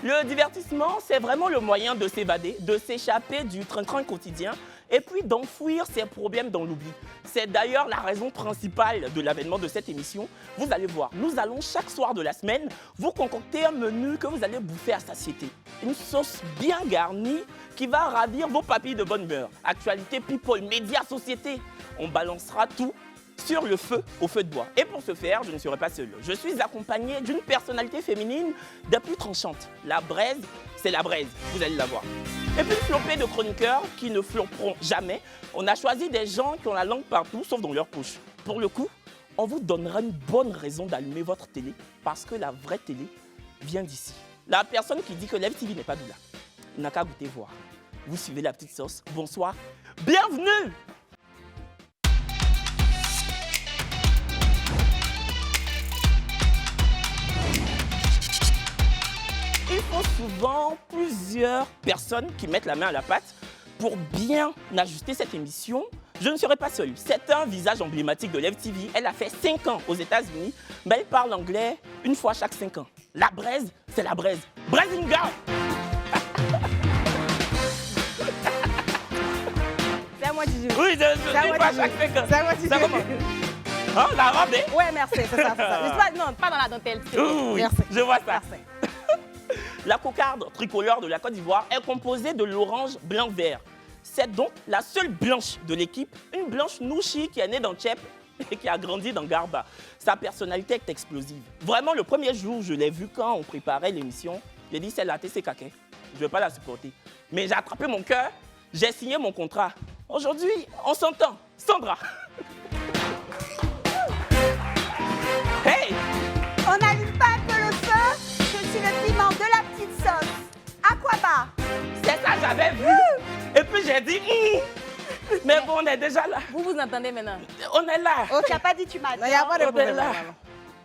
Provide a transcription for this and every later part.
Le divertissement, c'est vraiment le moyen de s'évader, de s'échapper du train-train quotidien et puis d'enfouir ses problèmes dans l'oubli. C'est d'ailleurs la raison principale de l'avènement de cette émission. Vous allez voir, nous allons chaque soir de la semaine vous concocter un menu que vous allez bouffer à satiété. Une sauce bien garnie qui va ravir vos papilles de bonne humeur. Actualité, people, médias, société. On balancera tout sur le feu, au feu de bois. Et pour ce faire, je ne serai pas seul. Je suis accompagné d'une personnalité féminine des plus tranchantes. La braise, c'est la braise, vous allez la voir. Et puis une flopée de chroniqueurs qui ne flopperont jamais. On a choisi des gens qui ont la langue partout, sauf dans leur poche. Pour le coup, on vous donnera une bonne raison d'allumer votre télé, parce que la vraie télé vient d'ici. La personne qui dit que l'FTV n'est pas doula, il n'a qu'à goûter voir. Vous suivez la petite sauce. Bonsoir, bienvenue! Il faut souvent plusieurs personnes qui mettent la main à la pâte pour bien ajuster cette émission. Je ne serai pas seule. C'est un visage emblématique de l'FTV. Elle a fait 5 ans aux États-Unis, mais elle parle anglais une fois chaque 5 ans. La braise, c'est la braise. Braising girl! C'est à moi de jouer. Oui, une fois chaque 5 ans. C'est à moi de jouer. Ça commence. Hein, la robe, hein? Ouais, merci, c'est ça, c'est ça. Je sais pas, non, pas dans la dentelle. Oui, Merci. je vois ça. Merci. La cocarde tricolore de la Côte d'Ivoire est composée de l'orange blanc-vert. C'est donc la seule blanche de l'équipe, une blanche nouchi qui est née dans Tchèp et qui a grandi dans Garba. Sa personnalité est explosive. Vraiment, le premier jour, je l'ai vue quand on préparait l'émission, j'ai dit, c'est la TC Kaké. Je ne vais pas la supporter. Mais j'ai attrapé mon cœur, j'ai signé mon contrat. Aujourd'hui, on s'entend. Sandra. Hey! On n'allume pas un peu le feu. Je suis le piment de la petite sauce. Aquaba. C'est ça, j'avais vu. Et puis j'ai dit, mais bon, on est déjà là. Vous vous entendez maintenant? On est là. Oh, tu n'as pas dit tu m'as dit. Il n'y a pas de On est problème. là. maman.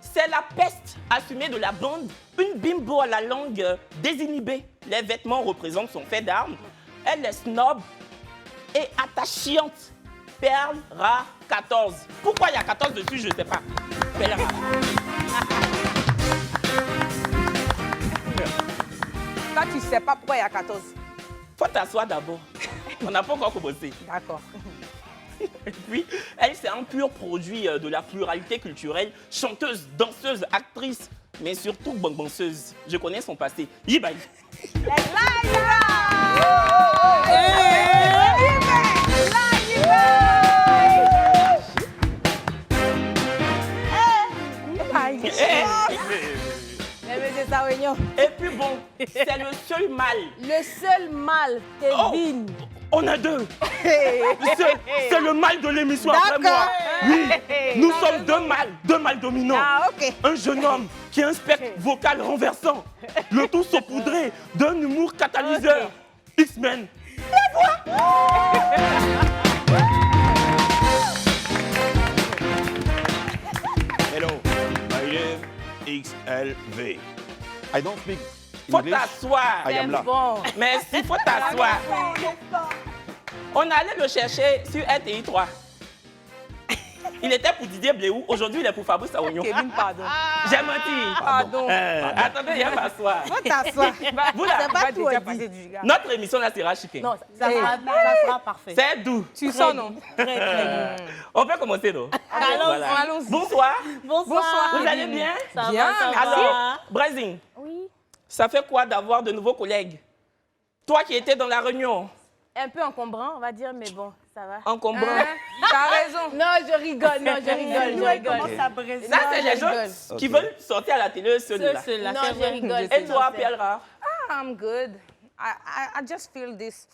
C'est la peste assumée de la bande, une bimbo à la langue désinhibée. Les vêtements représentent son fait d'armes. Elle est snob et attachante. Perle rare 14. Pourquoi il y a 14 dessus, je ne sais pas. Perle rare. Toi, tu ne sais pas pourquoi il y a 14. Faut t'asseoir d'abord. On n'a pas encore commencé. D'accord. Et puis, elle, c'est un pur produit de la pluralité culturelle. Chanteuse, danseuse, actrice, mais surtout bonbonceuse. Je connais son passé. Yibaï. Monsieur Saoignon. Et puis bon, c'est le seul mal. Le seul mal, Kevin. On a deux. C'est le mal de l'émission après moi. Oui, nous sommes deux mâles dominants. Ah, ok. Un jeune homme qui a un spectre vocal renversant. Le tout saupoudré d'un humour catalyseur. X-Men. Hello, my name XLV. I don't speak Faut English. t'asseoir. I am là. Bon. Merci, faut t'asseoir. On allait le chercher sur RTI 3. Il était pour Didier Bléou, aujourd'hui il est pour Fabrice Saoignon. Kevin, pardon. J'ai menti. Pardon. Attendez, il y a m'asseoir. Faut t'asseoir. Vous là, C'est pas tout déjà dit. passé du gars. notre émission là sera chiquée. Non, ça sera parfait. C'est doux. Tu sens, non? Très, très bon. On peut commencer, non? Allons-y. Bonsoir. Bonsoir. Vous allez bien? Ça Bien, va, ça va. Alors, Brazing, Oui. ça fait quoi d'avoir de nouveaux collègues? Toi qui étais dans la réunion, Un peu encombrant, on va dire, mais bon, ça va. encombrant. T'as raison. Non, je rigole, non, je rigole, je rigole. Comment ça brise? Ça, c'est les gens rigole. qui veulent sortir à la télé, ceux-là. Ceux-là, Non, c'est je vrai. rigole. Et toi, Pierre Rare? I'm good. I just feel this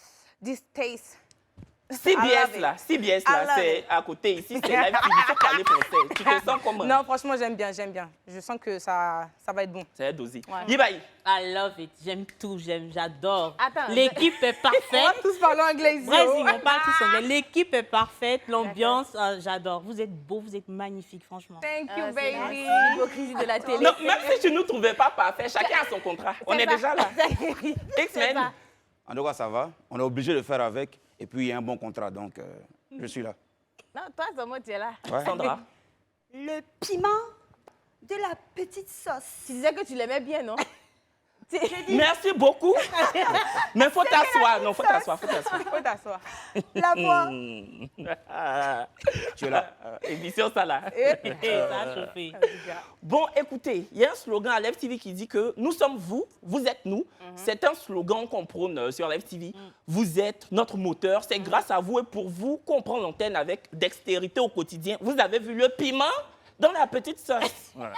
taste. CBS, là, CBS, là, love c'est à côté. Ici, c'est live TV. Il faut parler français. Tu te sens comment? Non, franchement, j'aime bien, j'aime bien. Je sens que ça va être bon. C'est dosé. Ouais. Yibaï, I love it. J'aime tout, j'adore. Attends, L'équipe est On va parfaite. tous parler anglais ici. Brésil, on parle tous anglais. L'équipe est parfaite, l'ambiance, j'adore. Vous êtes beau, vous êtes magnifique, franchement. Thank you, c'est baby. l'hypocrisie de la télé. non, même si tu ne nous trouvais pas parfait, chacun a son contrat. On est déjà là. X-Men. ça. En tout cas, ça va. On est obligé de faire avec. Et puis, il y a un bon contrat. Donc, je suis là. Non, toi, Somo, tu es là. Ouais. Sandra. Le piment de la petite sauce. Tu disais que tu l'aimais bien, non? Merci beaucoup. Mais faut t'asseoir. Non, faut t'asseoir. Faut t'asseoir. La voix. Tu es là. Émission ça là. Ça a chauffé. Bon, écoutez, il y a un slogan à Live TV qui dit que nous sommes vous, vous êtes nous. C'est un slogan qu'on prône sur Live TV. Vous êtes notre moteur. C'est grâce à vous et pour vous qu'on prend l'antenne avec dextérité au quotidien. Vous avez vu le piment dans la petite sauce. Voilà.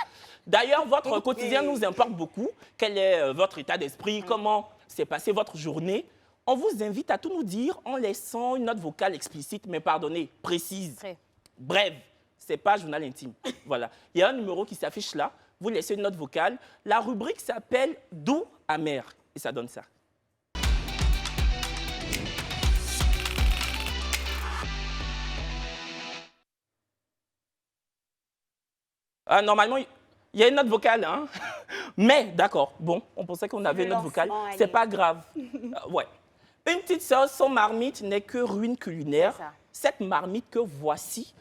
D'ailleurs, votre quotidien nous importe beaucoup. Quel est votre état d'esprit? Comment s'est passée votre journée? On vous invite à tout nous dire en laissant une note vocale explicite, mais pardonnez, précise, Très. brève. C'est pas journal intime. Voilà. Il y a un numéro qui s'affiche là. Vous laissez une note vocale. La rubrique s'appelle Doux amer. Et ça donne ça. Ah, normalement, il y a une note vocale, hein. Mais, d'accord, bon, on pensait qu'on avait une note vocale. lancement, C'est allez. pas grave. Ouais. Une petite sauce sans marmite n'est que ruine culinaire. C'est ça. Cette marmite que voici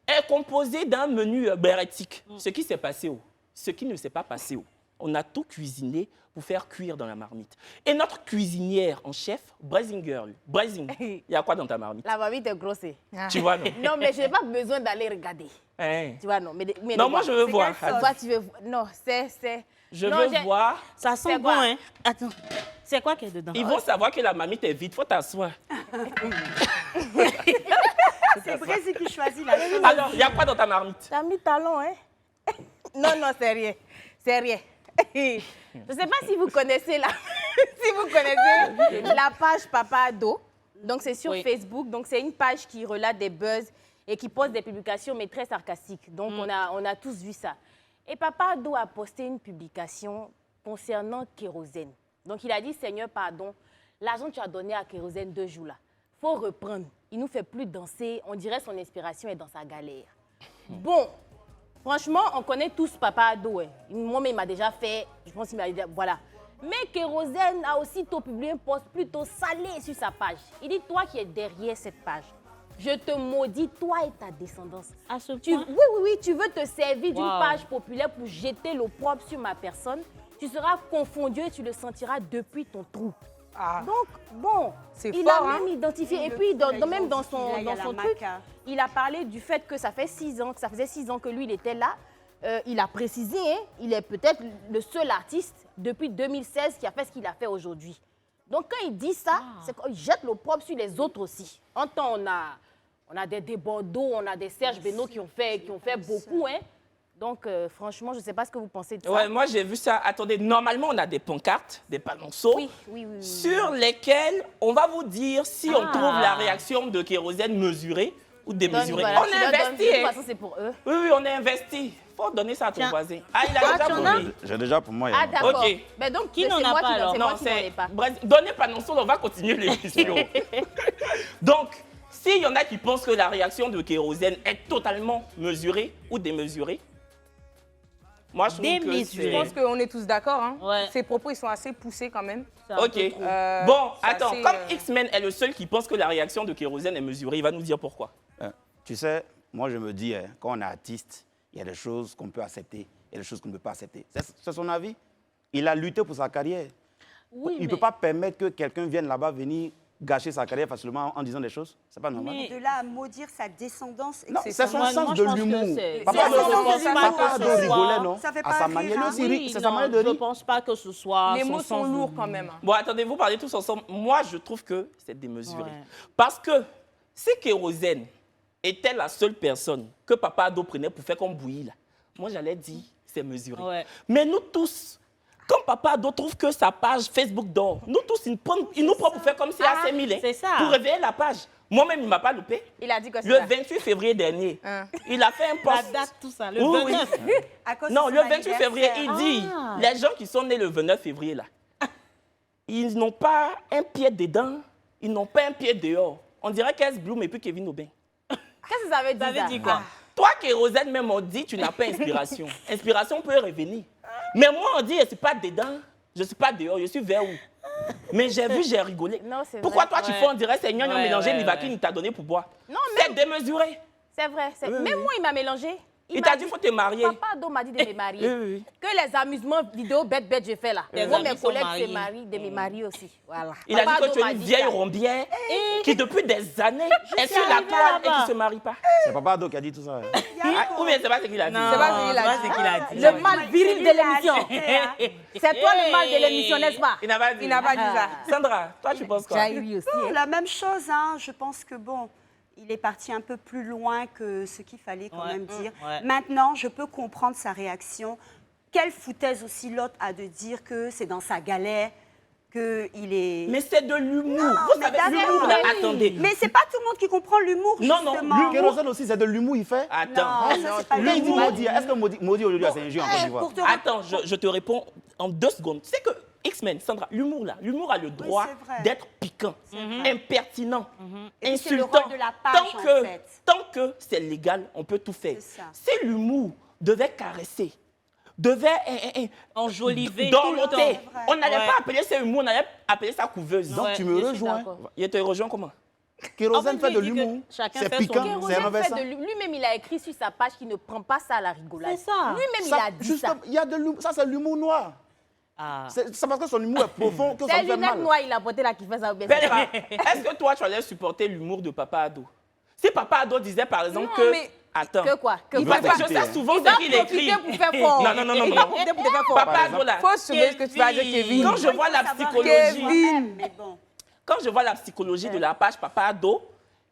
est composée d'un menu bérétique. Ce qui s'est passé, ce qui ne s'est pas passé. On a tout cuisiné pour faire cuire dans la marmite. Et notre cuisinière en chef, Braising Girl, Braising, il y a quoi dans ta marmite? La marmite est grosse. Tu vois, non? Non, mais je n'ai pas besoin d'aller regarder. Hein? Tu vois, non. Mais Non, moi, je veux voir. quelle sauce? Toi, tu veux... Non, c'est... Je Non, veux j'ai- voir. Ça sent C'est bon, quoi? hein? Attends, c'est quoi qu'il y a dedans? Ils vont savoir que la marmite est vide. Faut t'asseoir. C'est Brésil qui choisit la chose. Alors, il y a quoi dans ta marmite? T'as mis talon, hein? Non, non, c'est rien. C'est rien. Je ne sais pas si vous connaissez si vous connaissez la page Papa Ado. Donc, c'est sur Oui. Facebook. Donc, c'est une page qui relate des buzz et qui poste des publications, mais très sarcastiques. Donc, on a tous vu ça. Et Papa Ado a posté une publication concernant Kérosène. Donc, il a dit, Seigneur, pardon, l'argent que tu as donné à Kérosène 2 jours là, faut reprendre. Il nous fait plus danser. On dirait son inspiration est dans sa galère. Bon, franchement, on connaît tous Papa Ado. Hein. Moi-même, il m'a déjà fait, je pense qu'il m'a dit, voilà. Mais Kérosène a aussitôt publié un post plutôt salé sur sa page. Il dit, toi qui es derrière cette page, je te maudis, toi et ta descendance. À ce Oui, point? oui, tu veux te servir d'une Wow. page populaire pour jeter l'opprobre sur ma personne. Tu seras confondu et tu le sentiras depuis ton trou. Ah. Donc, bon, C'est il fort, a hein. même identifié. Et Le puis, coup, là, même ils dans ont son, dit qu'il y a dans la son truc, maca. il a parlé du fait que ça fait 6 ans, que ça faisait 6 ans que lui, il était là. Il a précisé, hein, il est peut-être le seul artiste depuis 2016 qui a fait ce qu'il a fait aujourd'hui. Donc, quand il dit ça, c'est qu'il jette l'opprobre sur les autres aussi. En temps, on a des Bordeaux, on a des Serge Benoît qui ont fait beaucoup. Hein. Donc, franchement, je ne sais pas ce que vous pensez de ça. Ouais, moi, j'ai vu ça. Attendez, normalement, on a des pancartes, des panonceaux, Oui, oui, oui. oui. sur lesquels on va vous dire si on trouve la réaction de Kérosène mesurée ou démesurée. Voilà, On tu a leur donnes, investi. de toute Hein. façon, c'est pour eux. Oui, oui, on a investi. Faut donner ça à ton Tiens. voisin. Ah, il a déjà tu en as? promis. J'ai déjà pour moi. Ah, d'accord. Ok. Ben donc, Qui c'est n'en a moi pas, qui alors? c'est Non, moi qui n'en ai c'est... pas. Donnez panonceau, on va continuer l'émission. Donc, s'il y en a qui pensent que la réaction de Kérosène est totalement mesurée ou démesurée, moi, je trouve Démesurée. que Je pense qu'on est tous d'accord. Hein. Ouais. Ces propos, ils sont assez poussés quand même. C'est un peu Ok. trop. Bon, c'est attends, assez, comme X-Men est le seul qui pense que la réaction de Kérosène est mesurée, il va nous dire pourquoi. Tu sais, moi je me dis, hein, quand on est artiste, il y a des choses qu'on peut accepter, il y a des choses qu'on ne peut pas accepter. C'est son avis. Il a lutté pour sa carrière. Oui, il ne mais- peut pas permettre que quelqu'un vienne là-bas venir gâcher sa carrière facilement en disant des choses. C'est pas normal. Mais- De là à maudire sa descendance, Non, c'est c'est ça. son Moi, sens moi, de je pense que l'humour. c'est- Papa c'est Ado- son sens de l'humour. Papa Ado Ça fait rigolait, pas non? Ça fait À pas sa rire, manière, lui hein. aussi, Oui, c'est sa non, manière de je rire. pense pas que ce soit Les son mots sens sont de lourds l'humour. quand même. Hein. Bon, attendez, vous parlez tous ensemble. Moi, je trouve que c'est démesuré. Ouais. Parce que si Kérosène était la seule personne que Papa Ado prenait pour faire comme bouillie, là, moi, j'allais dire c'est mesuré. Ouais. Mais nous tous, quand Papa Ado trouve que sa page Facebook dort, nous tous, il nous prend pour faire comme si à 5000, hein, c'est ça. pour réveiller la page. Moi-même, il ne m'a pas loupé. Il a dit que c'est Le ça. 28 février dernier, Hein. il a fait un La post. date, tout ça, le Oui, oui. 29. À cause de Non, son le 28 anniversaire. février, il dit, Ah. les gens qui sont nés le 29 février, là, ils n'ont pas un pied dedans, ils n'ont pas un pied dehors. On dirait qu'Es Bloom et puis Kevin Aubin. Qu'est-ce que ça veut dire? Ça veut ça? dire quoi? Toi, Kérosène, même, on dit, tu n'as pas inspiration. Inspiration peut revenir. Mais moi, on dit, je ne suis pas dedans, je ne suis pas dehors, je suis vers où? Mais j'ai vu, j'ai rigolé. Non, c'est Pourquoi vrai. toi, tu Ouais. fais, on dirait, c'est gnagnon Ouais, mélangé, ouais, Nivaki, ouais. il t'a donné pour boire? Non, C'est démesuré. C'est vrai. Oui, Même oui. moi, il m'a mélangé. Il t'a dit qu'il faut te marier. Papa Ado m'a dit de me marier. Oui. Que les amusements vidéo bêtes je fais là. Tes Moi, amis mes sont collègues mariés. se marient, de me marier aussi. Voilà. Il a Papa dit que Ado tu es m'a une dit vieille ça. rombière qui, depuis des années, est sur la arrivée toile et là-bas. qui ne se marie pas. C'est Papa Ado qui a dit tout ça. hein. Ah, ou bien c'est pas ce qu'il a dit. Non, C'est pas ce qu'il a c'est pas dit. ce qu'il a dit. Le mal viril de l'émission. hein. C'est toi le mal de l'émission, n'est-ce pas? Il n'a pas dit. Il n'a pas dit ça. Sandra, toi, tu penses quoi? Jairi aussi. Non, hein. la même chose, hein. Je pense que bon, il est parti un peu plus loin que ce qu'il fallait quand Ouais. même dire. Ouais. Maintenant, je peux comprendre sa réaction. Quelle foutaise aussi l'autre a de dire que c'est dans sa galère, qu'il est... Mais c'est de l'humour. Non, Vous mais savez, d'accord, l'humour, là, mais- attendez. Mais c'est pas tout le monde qui comprend l'humour, Non, non, justement. l'humour- Kérosène aussi, c'est de l'humour, il fait. Attends. Non, ça, c'est pas Lui, il dit l'humour. maudit. Est-ce que maudit aujourd'hui, c'est injure en Côte d'Ivoire? Pour te Attends, je te réponds en 2 secondes. Tu sais que X-Men, Sandra, l'humour là, l'humour a le droit c'est vrai. d'être piquant, impertinent, Et puis, c'est le insultant. rôle de la page, tant en que, fait. tant que c'est légal, on peut tout faire. C'est ça. Si l'humour devait caresser, devait Enjoliver tout le dorloter, temps. on n'allait Ouais. pas appeler ça humour, on allait appeler ça couveuse. Donc, Ouais, tu me je suis rejoins. d'accord. Il te rejoint comment? Kérosène En fait, fait de lui, il dit que l'humour. chacun C'est fait son piquant, humour. c'est Kérosène renversant. fait de lui-même, il a écrit sur sa page qu'il ne prend pas ça à la rigolade. C'est ça. Lui-même, il Ça, a dit juste- ça. il y a de l'humour. Ça, c'est l'humour noir. Ah. C'est parce que son humour est profond que ça C'est me fait lunettes mal. noires, il a porté là qui fait ça. Belra, est-ce que toi, tu allais supporter l'humour de Papa Ado? Si Papa Ado disait par exemple Non, que... mais- Attends. Que quoi? Que Il quoi? va faire, je sais souvent Il va ce qu'il écrit. profiter pour faire fort. Non, non, non, non, Il non. va profiter pour faire fort. Papa Ado là, Faut surveiller ce que tu vas dire, Kevin. quand je vois la psychologie... Kevin. Mais bon. Quand je vois la psychologie de la page Papa Ado,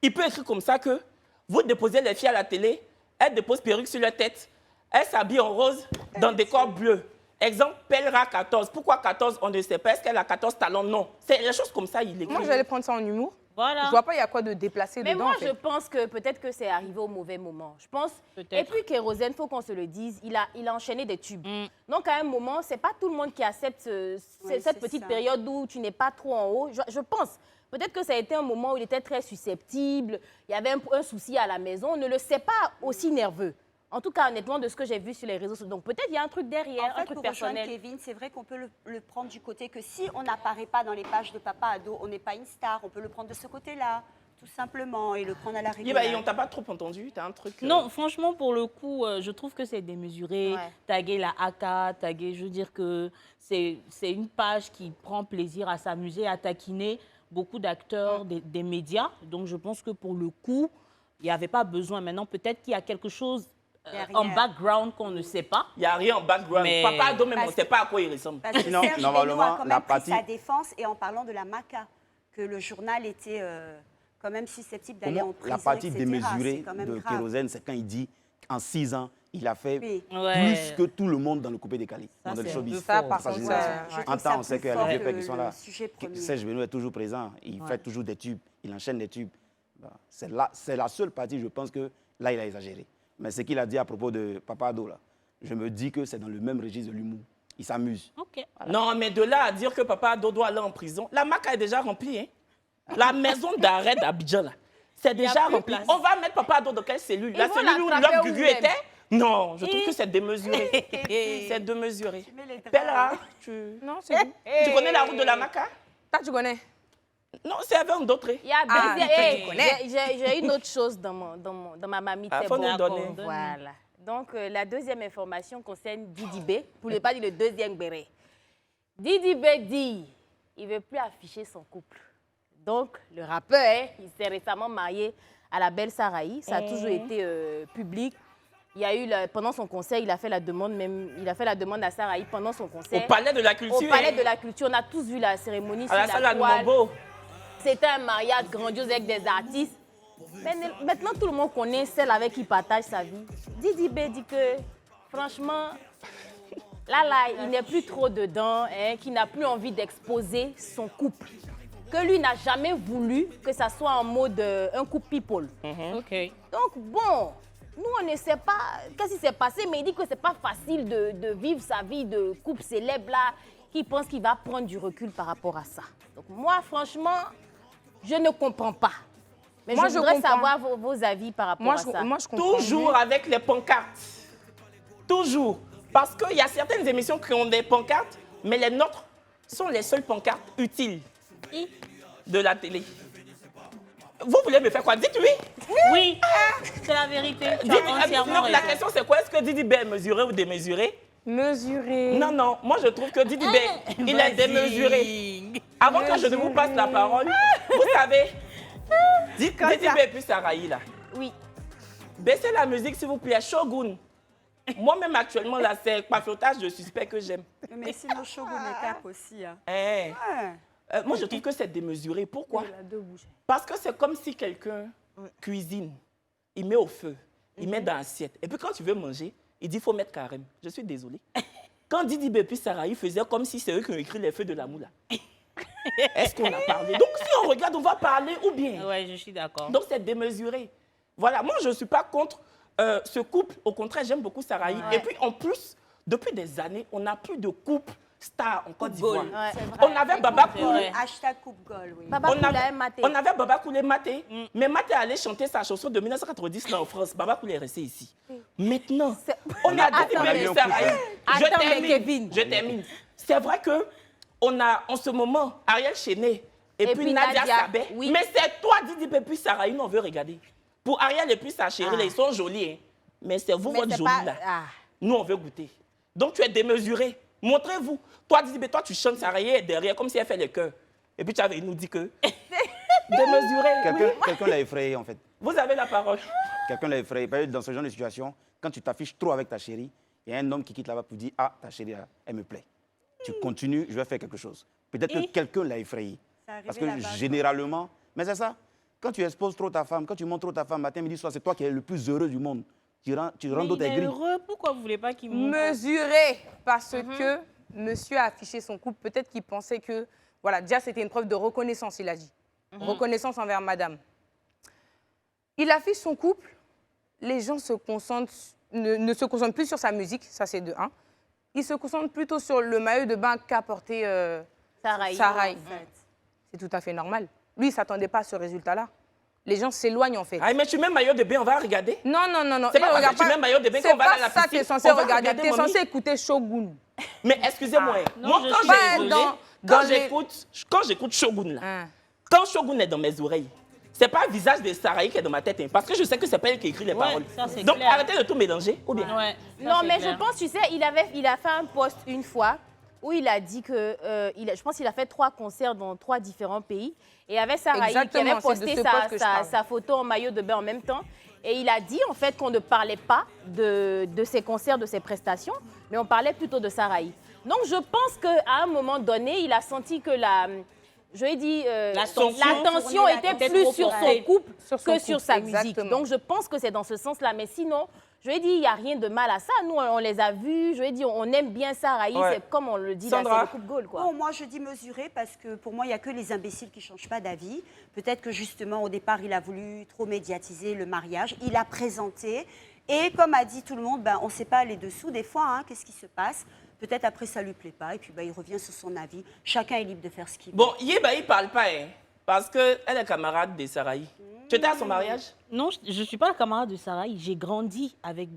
il peut écrire comme ça que vous déposez les filles à la télé, elles déposent perruque sur leur tête, elles s'habillent en rose dans des corps bleus. Exemple, Pelra 14. Pourquoi 14? On ne sait pas. Est-ce qu'elle a 14 talons? Non. C'est des choses comme ça, il écrit. Moi, j'allais prendre ça en humour. Voilà. Je vois pas, il y a quoi de déplacé Mais dedans, moi, en fait. je pense que peut-être que c'est arrivé au mauvais moment. Je pense. Peut-être. Et puis, Kérosène, il faut qu'on se le dise, il a enchaîné des tubes. Donc, à un moment, c'est pas tout le monde qui accepte cette c'est petite ça. période où tu n'es pas trop en haut. Je pense. Peut-être que ça a été un moment où il était très susceptible, il y avait un souci à la maison. On ne le sait pas aussi nerveux. En tout cas, honnêtement, de ce que j'ai vu sur les réseaux sociaux. Donc, peut-être il y a un truc derrière, En un fait, truc pour rejoindre personnel. Kevin, c'est vrai qu'on peut le prendre du côté que si on n'apparaît pas dans les pages de Papa Ado, on n'est pas une star. On peut le prendre de ce côté-là, tout simplement, et le prendre à la Yeah, bah, rigolade. on t'a pas trop entendu. T'as un truc... Non, franchement, pour le coup, je trouve que c'est démesuré. Ouais. Taguer la AK, taguer, je veux dire que c'est une page qui prend plaisir à s'amuser, à taquiner beaucoup d'acteurs des médias. Donc, je pense que pour le coup, il n'y avait pas besoin. Maintenant, peut-être qu'il y a quelque chose Derrière. en background qu'on ne sait pas. Il n'y a rien en background. Mais- Papa Ado, même, on ne Parce sait pas à quoi il ressemble. Parce que Sinon, Serge Benoît normalement, a quand la même pris partie- sa défense, et en parlant de la MACA, que le journal était quand même susceptible d'aller en prison, La partie etc. démesurée C'est quand même de grave. Kérosène, c'est quand il dit qu'en 6 ans, il a fait Oui. Ouais. plus que tout le monde dans le coupé décalé. Ça, dans le c'est showbiz. un peu Ça, fort. par Ça, contre, je ça- dis, Je en trouve temps, ça on sait plus que fort les vieux que pères qui sont là, le sujet premier. Serge Benoît est toujours présent, il fait toujours des tubes, il enchaîne des tubes. C'est la seule partie, je pense que là, il a exagéré. Mais ce qu'il a dit à propos de Papa Ado, là, je me dis que c'est dans le même registre de l'humour. Il s'amuse. OK. Non, mais de là à dire que Papa Ado doit aller en prison, la MACA est déjà remplie. Hein? La maison d'arrêt d'Abidjan, là, c'est déjà plus rempli. place. On va mettre Papa Ado dans quelle cellule? La vont cellule où l'attraper Love où Gugu même? était? Non, je trouve que c'est démesuré. c'est démesuré. mets les draps. Pelra, tu Non, c'est bon. connais la route de la MACA? Toi, tu connais. Non, c'est avec un d'autre. Il y a Ah, deuxième- peut-être Hey, tu connais. j'ai une autre chose dans ma mamie. Ah, c'est faut bon. nous donner. Voilà. Donc, la deuxième information concerne Didi B, pour ne pas dire le deuxième béret. Didi B dit il ne veut plus afficher son couple. Donc, le rappeur, hein, il s'est récemment marié à la belle Sarahi. Ça a toujours été public. Il y a eu, pendant son concert, il a fait la demande à Sarahi pendant son Au concert. palais de la culture. Au Palais hein. de la Culture. On a tous vu la cérémonie À la sur salle la à toile. Numambo. C'était un mariage grandiose avec des artistes. Mais maintenant, tout le monde connaît celle avec qui il partage sa vie. Didi B dit que, franchement, là, il n'est plus trop dedans, hein, qu'il n'a plus envie d'exposer son couple. Que lui n'a jamais voulu que ça soit en mode un couple people. OK. Donc, bon, nous, on ne sait pas qu'est-ce qui s'est passé, mais il dit que c'est pas facile de vivre sa vie de couple célèbre là, qui pense qu'il va prendre du recul par rapport à ça. Donc, moi, franchement, je ne comprends pas. Mais Moi, je je voudrais comprends. savoir vos avis par rapport Moi, à ça. je comprends. Toujours avec les pancartes. Toujours. Parce qu'il y a certaines émissions qui ont des pancartes, mais les nôtres sont les seules pancartes utiles de la télé. Vous voulez me faire quoi? Dites oui. Oui, c'est la vérité. Tu Dites- as entièrement non, la raison. question c'est quoi? Est-ce que Didi B est mesuré ou démesuré? Mesurer. Non, moi je trouve que Didi B, il est Vas-y. démesuré. Avant que je ne vous passe la parole, vous savez, Didi B et puis Sarahi là. Oui. Baissez la musique s'il vous plaît, Shogun. Moi-même actuellement là, c'est Pafiotage de suspect que j'aime. Mais sinon, Shogun est cap aussi. Hein. Eh. Ouais. Moi je trouve que c'est démesuré. Pourquoi? Il a deux bouches. Parce que c'est comme si quelqu'un cuisine, il met au feu, il met dans l'assiette. Et puis quand tu veux manger, il dit il faut mettre carême. Je suis désolée. Quand Didi B puis Sarahi faisait comme si c'est eux qui ont écrit les feux de la moula. Est-ce qu'on a parlé? Donc si on regarde, on va parler ou bien. Ouais, je suis d'accord. Donc c'est démesuré. Voilà, moi je ne suis pas contre ce couple. Au contraire, j'aime beaucoup Sarahi. Ouais. Et puis en plus, depuis des années, on n'a plus de couple star en Côte d'Ivoire. Ouais. C'est vrai. On avait Baba C'est Cool. vrai. Hashtag coupe goal, oui. Baba Cool a maté. On avait Baba Cool et Maté. Mais Maté allait chanter sa chanson de 1990 là en France. Baba Cool est resté ici. Maintenant, C'est- on a Attends, dit mais- Baby Sarahi. Attends, mais Kevin. Je termine. C'est vrai que on a en ce moment Ariel Chenet et puis Nadia Sabet. oui. Mais c'est toi, Didi Pépi Sarahi, nous on veut regarder. Pour Ariel et puis sa chérie, là, ils sont jolis. Hein. Mais c'est vous, Mais votre c'est jolie pas- là. Ah. Nous, on veut goûter. Donc, tu es démesuré. Montrez-vous. Toi, Didi, toi, tu chantes Sarahi est derrière, comme si elle fait le cœur. Et puis, tu avais nous dit que... démesuré. Quelqu'un l'a effrayé, en fait. Vous avez la parole. Quelqu'un l'a effrayé. Parce que dans ce genre de situation, quand tu t'affiches trop avec ta chérie, il y a un homme qui quitte là-bas pour dire ah, ta chérie, là, elle me plaît. Tu continues, je vais faire quelque chose. Peut-être que quelqu'un l'a effrayé. C'est arrivé Parce que là-bas, généralement, mais c'est ça. Quand tu exposes trop ta femme, quand tu montres trop ta femme matin, midi, soir, c'est toi qui es le plus heureux du monde. Tu rends Mais d'autres il est aigris. heureux, pourquoi vous voulez pas qu'il monte? Mesurer, parce que monsieur a affiché son couple. Peut-être qu'il pensait que, voilà, déjà c'était une preuve de reconnaissance, il a dit. Reconnaissance envers madame. Il affiche son couple, les gens se concentrent, ne se concentrent plus sur sa musique, ça c'est de un. Ils se concentrent plutôt sur le maillot de bain qu'a porté Sarahi. Sarahi. en fait. C'est tout à fait normal. Lui, il ne s'attendait pas à ce résultat-là. Les gens s'éloignent en fait. Ah, mais tu mets maillot de bain, on va regarder. Non. C'est Et pas parce regarde que tu mets maillot de bain c'est qu'on va pas aller à la ça que piscine. tu es censé On va regarder. regarder, Tu es mamie. censé écouter Shogun. Mais excusez-moi, Non, moi, je quand suis j'ai- désolée. quand dans les- j'écoute Shogun, là, Hein. quand Shogun est dans mes oreilles, c'est pas le visage de Sarahi qui est dans ma tête, hein, parce que je sais que c'est pas elle qui écrit les Ouais, paroles. ça, c'est Donc clair. arrêtez de tout mélanger, ou bien. Ouais, ça, Non, c'est mais clair. je pense, tu sais, il a fait un post une fois où il a dit que, je pense qu'il a fait 3 concerts dans 3 différents pays. Et il y avait Sarahi qui Exactement, avait c'est de posté ce post que je parle. sa photo en maillot de bain en même temps. Et il a dit en fait qu'on ne parlait pas de ses concerts, de ses prestations, mais on parlait plutôt de Sarahi. Donc je pense qu'à un moment donné, il a senti que je lui ai dit, l'attention était était plus trop sur portée son couple sur son que sur couple, sa musique. exactement. Donc je pense que c'est dans ce sens-là. Mais sinon, je lui ai dit, il n'y a rien de mal à ça. Nous, on les a vus. Je lui ai dit, on aime bien Sarahi. Ouais. C'est comme on le dit, là, Sandra. c'est le couple goal, quoi. Bon, moi, je dis mesurer parce que pour moi, il n'y a que les imbéciles qui ne changent pas d'avis. Peut-être que justement, au départ, il a voulu trop médiatiser le mariage. Il a présenté. Et comme a dit tout le monde, ben, on ne sait pas les dessous des fois, hein, qu'est-ce qui se passe. Peut-être après, ça ne lui plaît pas. Et puis, ben, il revient sur son avis. Chacun est libre de faire ce qu'il veut. Bon, Yéba, il parle pas, hein, parce qu'elle est camarade de Sarahi. Tu étais à son mariage? Non, je ne suis pas la camarade de Sarahi. J'ai grandi avec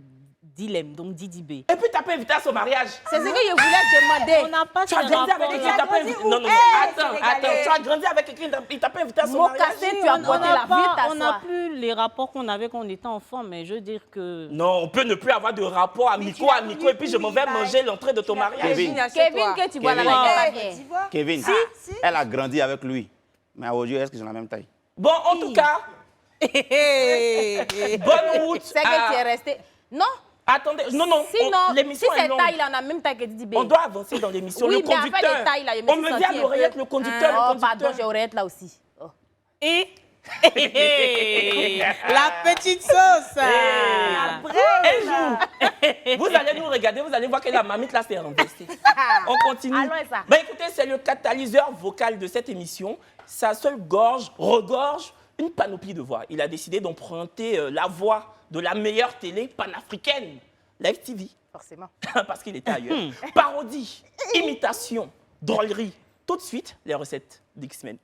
Dilem, donc Didi B. Et puis, tu n'as pas invité à son mariage. C'est ce que je voulais On demander. n'a pas Tu as ce grandi avec rapport-là. quelqu'un, il t'a pas invité. Non, non, attends. Tu as grandi avec quelqu'un, il t'a pas invité à son mariage. Mocassé, tu as porté la vie de ta On n'a soie. plus les rapports qu'on avait quand on était enfant, mais je veux dire que... Non, on peut ne plus avoir de rapport amico, l'as amico, voulu et puis je m'en vais pour lui, manger l'entrée de ton mariage. Kevin. Kevin, que tu vois là, Kevin. là, il est pas Côte bien. d'Ivoire. Kevin, Si. elle a grandi avec lui. Mais aujourd'hui, est-ce qu'ils ont la même taille? Bon, en tout cas, bonne route. C'est que tu es resté. Non, Attendez, non, sinon, si l'émission est c'est longue. taille, là, on a même taille que Didi B. On doit avancer dans l'émission. Oui, Le mais afin conducteur. des tailles, là, je me On suis me sentie dit à un l'oreillette, peu- le conducteur, Oh, le pardon, conducteur. j'ai oreillette là aussi. Oh. Et... la petite sauce Un jour, vous allez nous regarder, vous allez voir que la mamite là s'est renversée. On continue. Allons, ça. Ben, écoutez, c'est le catalyseur vocal de cette émission. Sa seule gorge regorge une panoplie de voix. Il a décidé d'emprunter la voix de la meilleure télé panafricaine, Live TV, Forcément. parce qu'il était ailleurs. Parodie, imitation, drôlerie. Tout de suite, les recettes d'X-Men.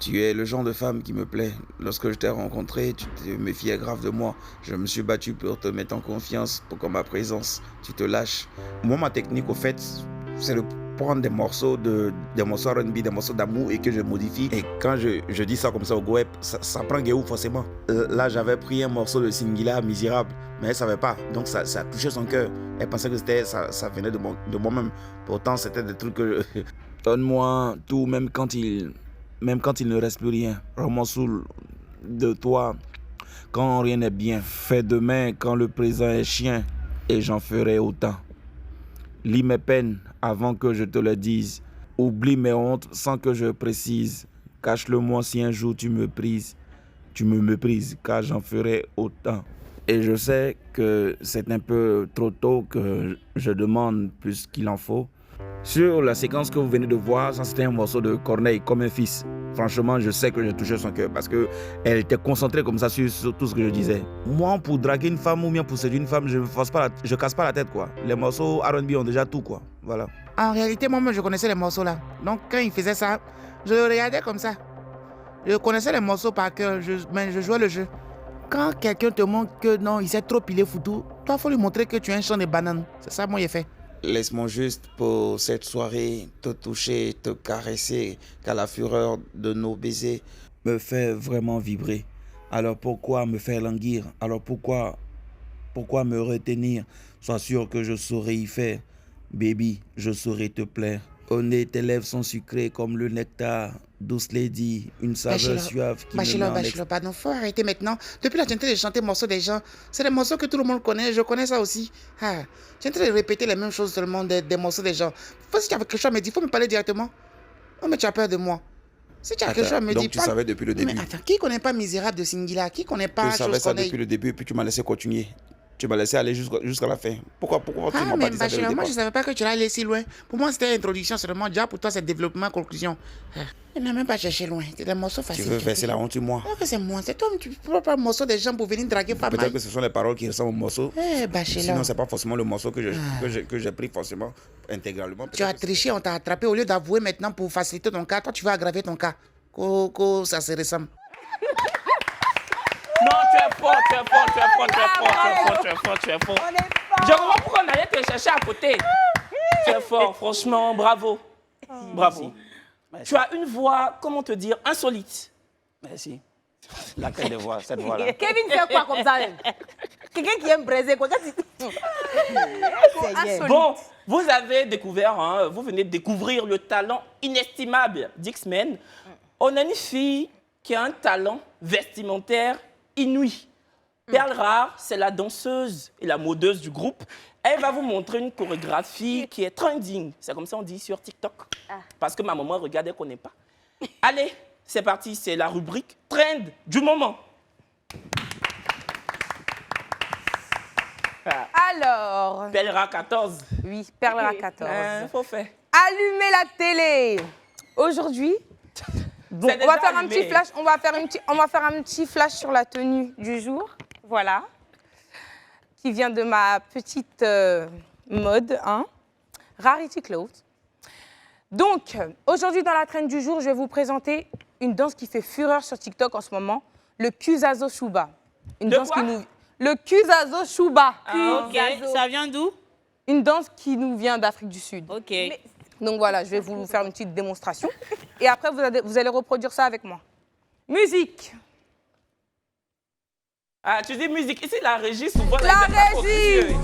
Tu es le genre de femme qui me plaît. Lorsque je t'ai rencontré, tu te méfiais grave de moi. Je me suis battu pour te mettre en confiance, pour qu'en ma présence, tu te lâches. Moi, ma technique, au fait, c'est le prendre des morceaux R&B, des morceaux d'amour et que je modifie. Et quand je dis ça comme ça au web, ça prend Guéou forcément. Là, j'avais pris un morceau de Singila, Misérable, mais elle ne savait pas. Donc ça a touché son cœur. Elle pensait que ça venait de moi-même. Pourtant, c'était des trucs que... Donne-moi tout, même quand il ne reste plus rien. Rends-moi saoul de toi quand rien n'est bien. Fais demain quand le présent est chien et j'en ferai autant. Lis mes peines avant que je te le dise. Oublie mes hontes sans que je précise. Cache-le-moi si un jour tu me méprises, car j'en ferai autant. Et je sais que c'est un peu trop tôt que je demande plus qu'il en faut. Sur la séquence que vous venez de voir, ça c'était un morceau de Corneille, Comme un fils. Franchement, je sais que j'ai touché son cœur parce qu'elle était concentrée comme ça sur tout ce que je disais. Moi, pour draguer une femme ou bien pour séduire une femme, je casse pas la tête, quoi. Les morceaux R&B ont déjà tout, quoi. Voilà. En réalité, moi-même, je connaissais les morceaux là. Donc, quand il faisait ça, je le regardais comme ça. Je connaissais les morceaux par cœur, mais je jouais le jeu. Quand quelqu'un te montre que non, il s'est trop pilé foutu, toi, il faut lui montrer que tu es un champ de bananes. C'est ça, moi, j'ai fait. Laisse-moi juste pour cette soirée te toucher, te caresser, car la fureur de nos baisers me fait vraiment vibrer. Alors pourquoi me faire languir? Alors pourquoi me retenir? Sois sûr que je saurai y faire. Baby, je saurai te plaire. Au nez, tes lèvres sont sucrées comme le nectar. Douce lady, une saveur suave qui me met en Bachelor, pardon, faut arrêter maintenant. Depuis là, tu es en train de chanter morceaux des gens. C'est des morceaux que tout le monde connaît, je connais ça aussi. Ah, tu es en train de répéter les mêmes choses seulement des morceaux des gens. Si tu as quelque chose à me dire, il faut me parler directement. Oh, mais tu as peur de moi. Si tu as quelque chose à me dire, donc tu savais depuis le début. Mais attends, qui connaît pas Misérable de Singila? Qui connaît pas Je savais ça depuis le début et puis tu m'as laissé continuer. Tu m'as laissé aller jusqu'à la fin. Pourquoi tu m'as pas dit ça dès le départ? Moi, je ne savais pas que tu allais aller si loin. Pour moi, c'était introduction seulement. Déjà, pour toi, c'est développement, conclusion. Je n'ai même pas cherché loin. C'est des morceaux faciles. Tu veux verser la honte sur moi? Non, c'est moi. C'est toi, tu prends pas le morceau des gens pour venir draguer pas mal. Peut-être que ce sont les paroles qui ressemblent au morceau. Bachelor. Sinon, ce n'est pas forcément le morceau que j'ai pris forcément intégralement. Tu as triché, on t'a attrapé. Au lieu d'avouer maintenant pour faciliter ton cas, toi, tu vas aggraver ton cas. Ça se ressemble. Non, tu es fort. Je comprends pourquoi on allait te chercher à côté. Tu es fort, franchement, bravo. Bravo. Merci. Tu as une voix, comment te dire, insolite. Merci. Laquelle de voix? Cette voix-là. Kevin fait quoi comme ça? Quelqu'un qui aime braiser quoi? Bon, vous avez découvert, hein, vous venez de découvrir le talent inestimable d'X-Men. On a une fille qui a un talent vestimentaire inouï. Perle Rare, c'est la danseuse et la modeuse du groupe. Elle va vous montrer une chorégraphie qui est trending. C'est comme ça on dit sur TikTok. Parce que ma maman regarde, elle ne connaît pas. Allez, c'est parti, c'est la rubrique Trend du moment. Alors, Perle Rare 14. oui, Perle Rare 14. Faut faire. Allumez la télé. Aujourd'hui, bon, C'est on va déjà faire un allumé. petit flash. On va faire un petit flash sur la tenue du jour. Voilà. Qui vient de ma petite mode, hein. Rarity Clothes. Donc, aujourd'hui, dans la trend du jour, je vais vous présenter une danse qui fait fureur sur TikTok en ce moment, le Kusazo Shuba. Une Le danse quoi? Le Kusazo Shuba. Ok, ça vient d'où? Une danse qui nous vient d'Afrique du Sud. Ok. Donc voilà, je vais vous faire une petite démonstration. Et après, vous allez reproduire ça avec moi. Musique. Ah, tu dis musique. Ici, la régie, souvent... La ils aiment pas trop régie. crier.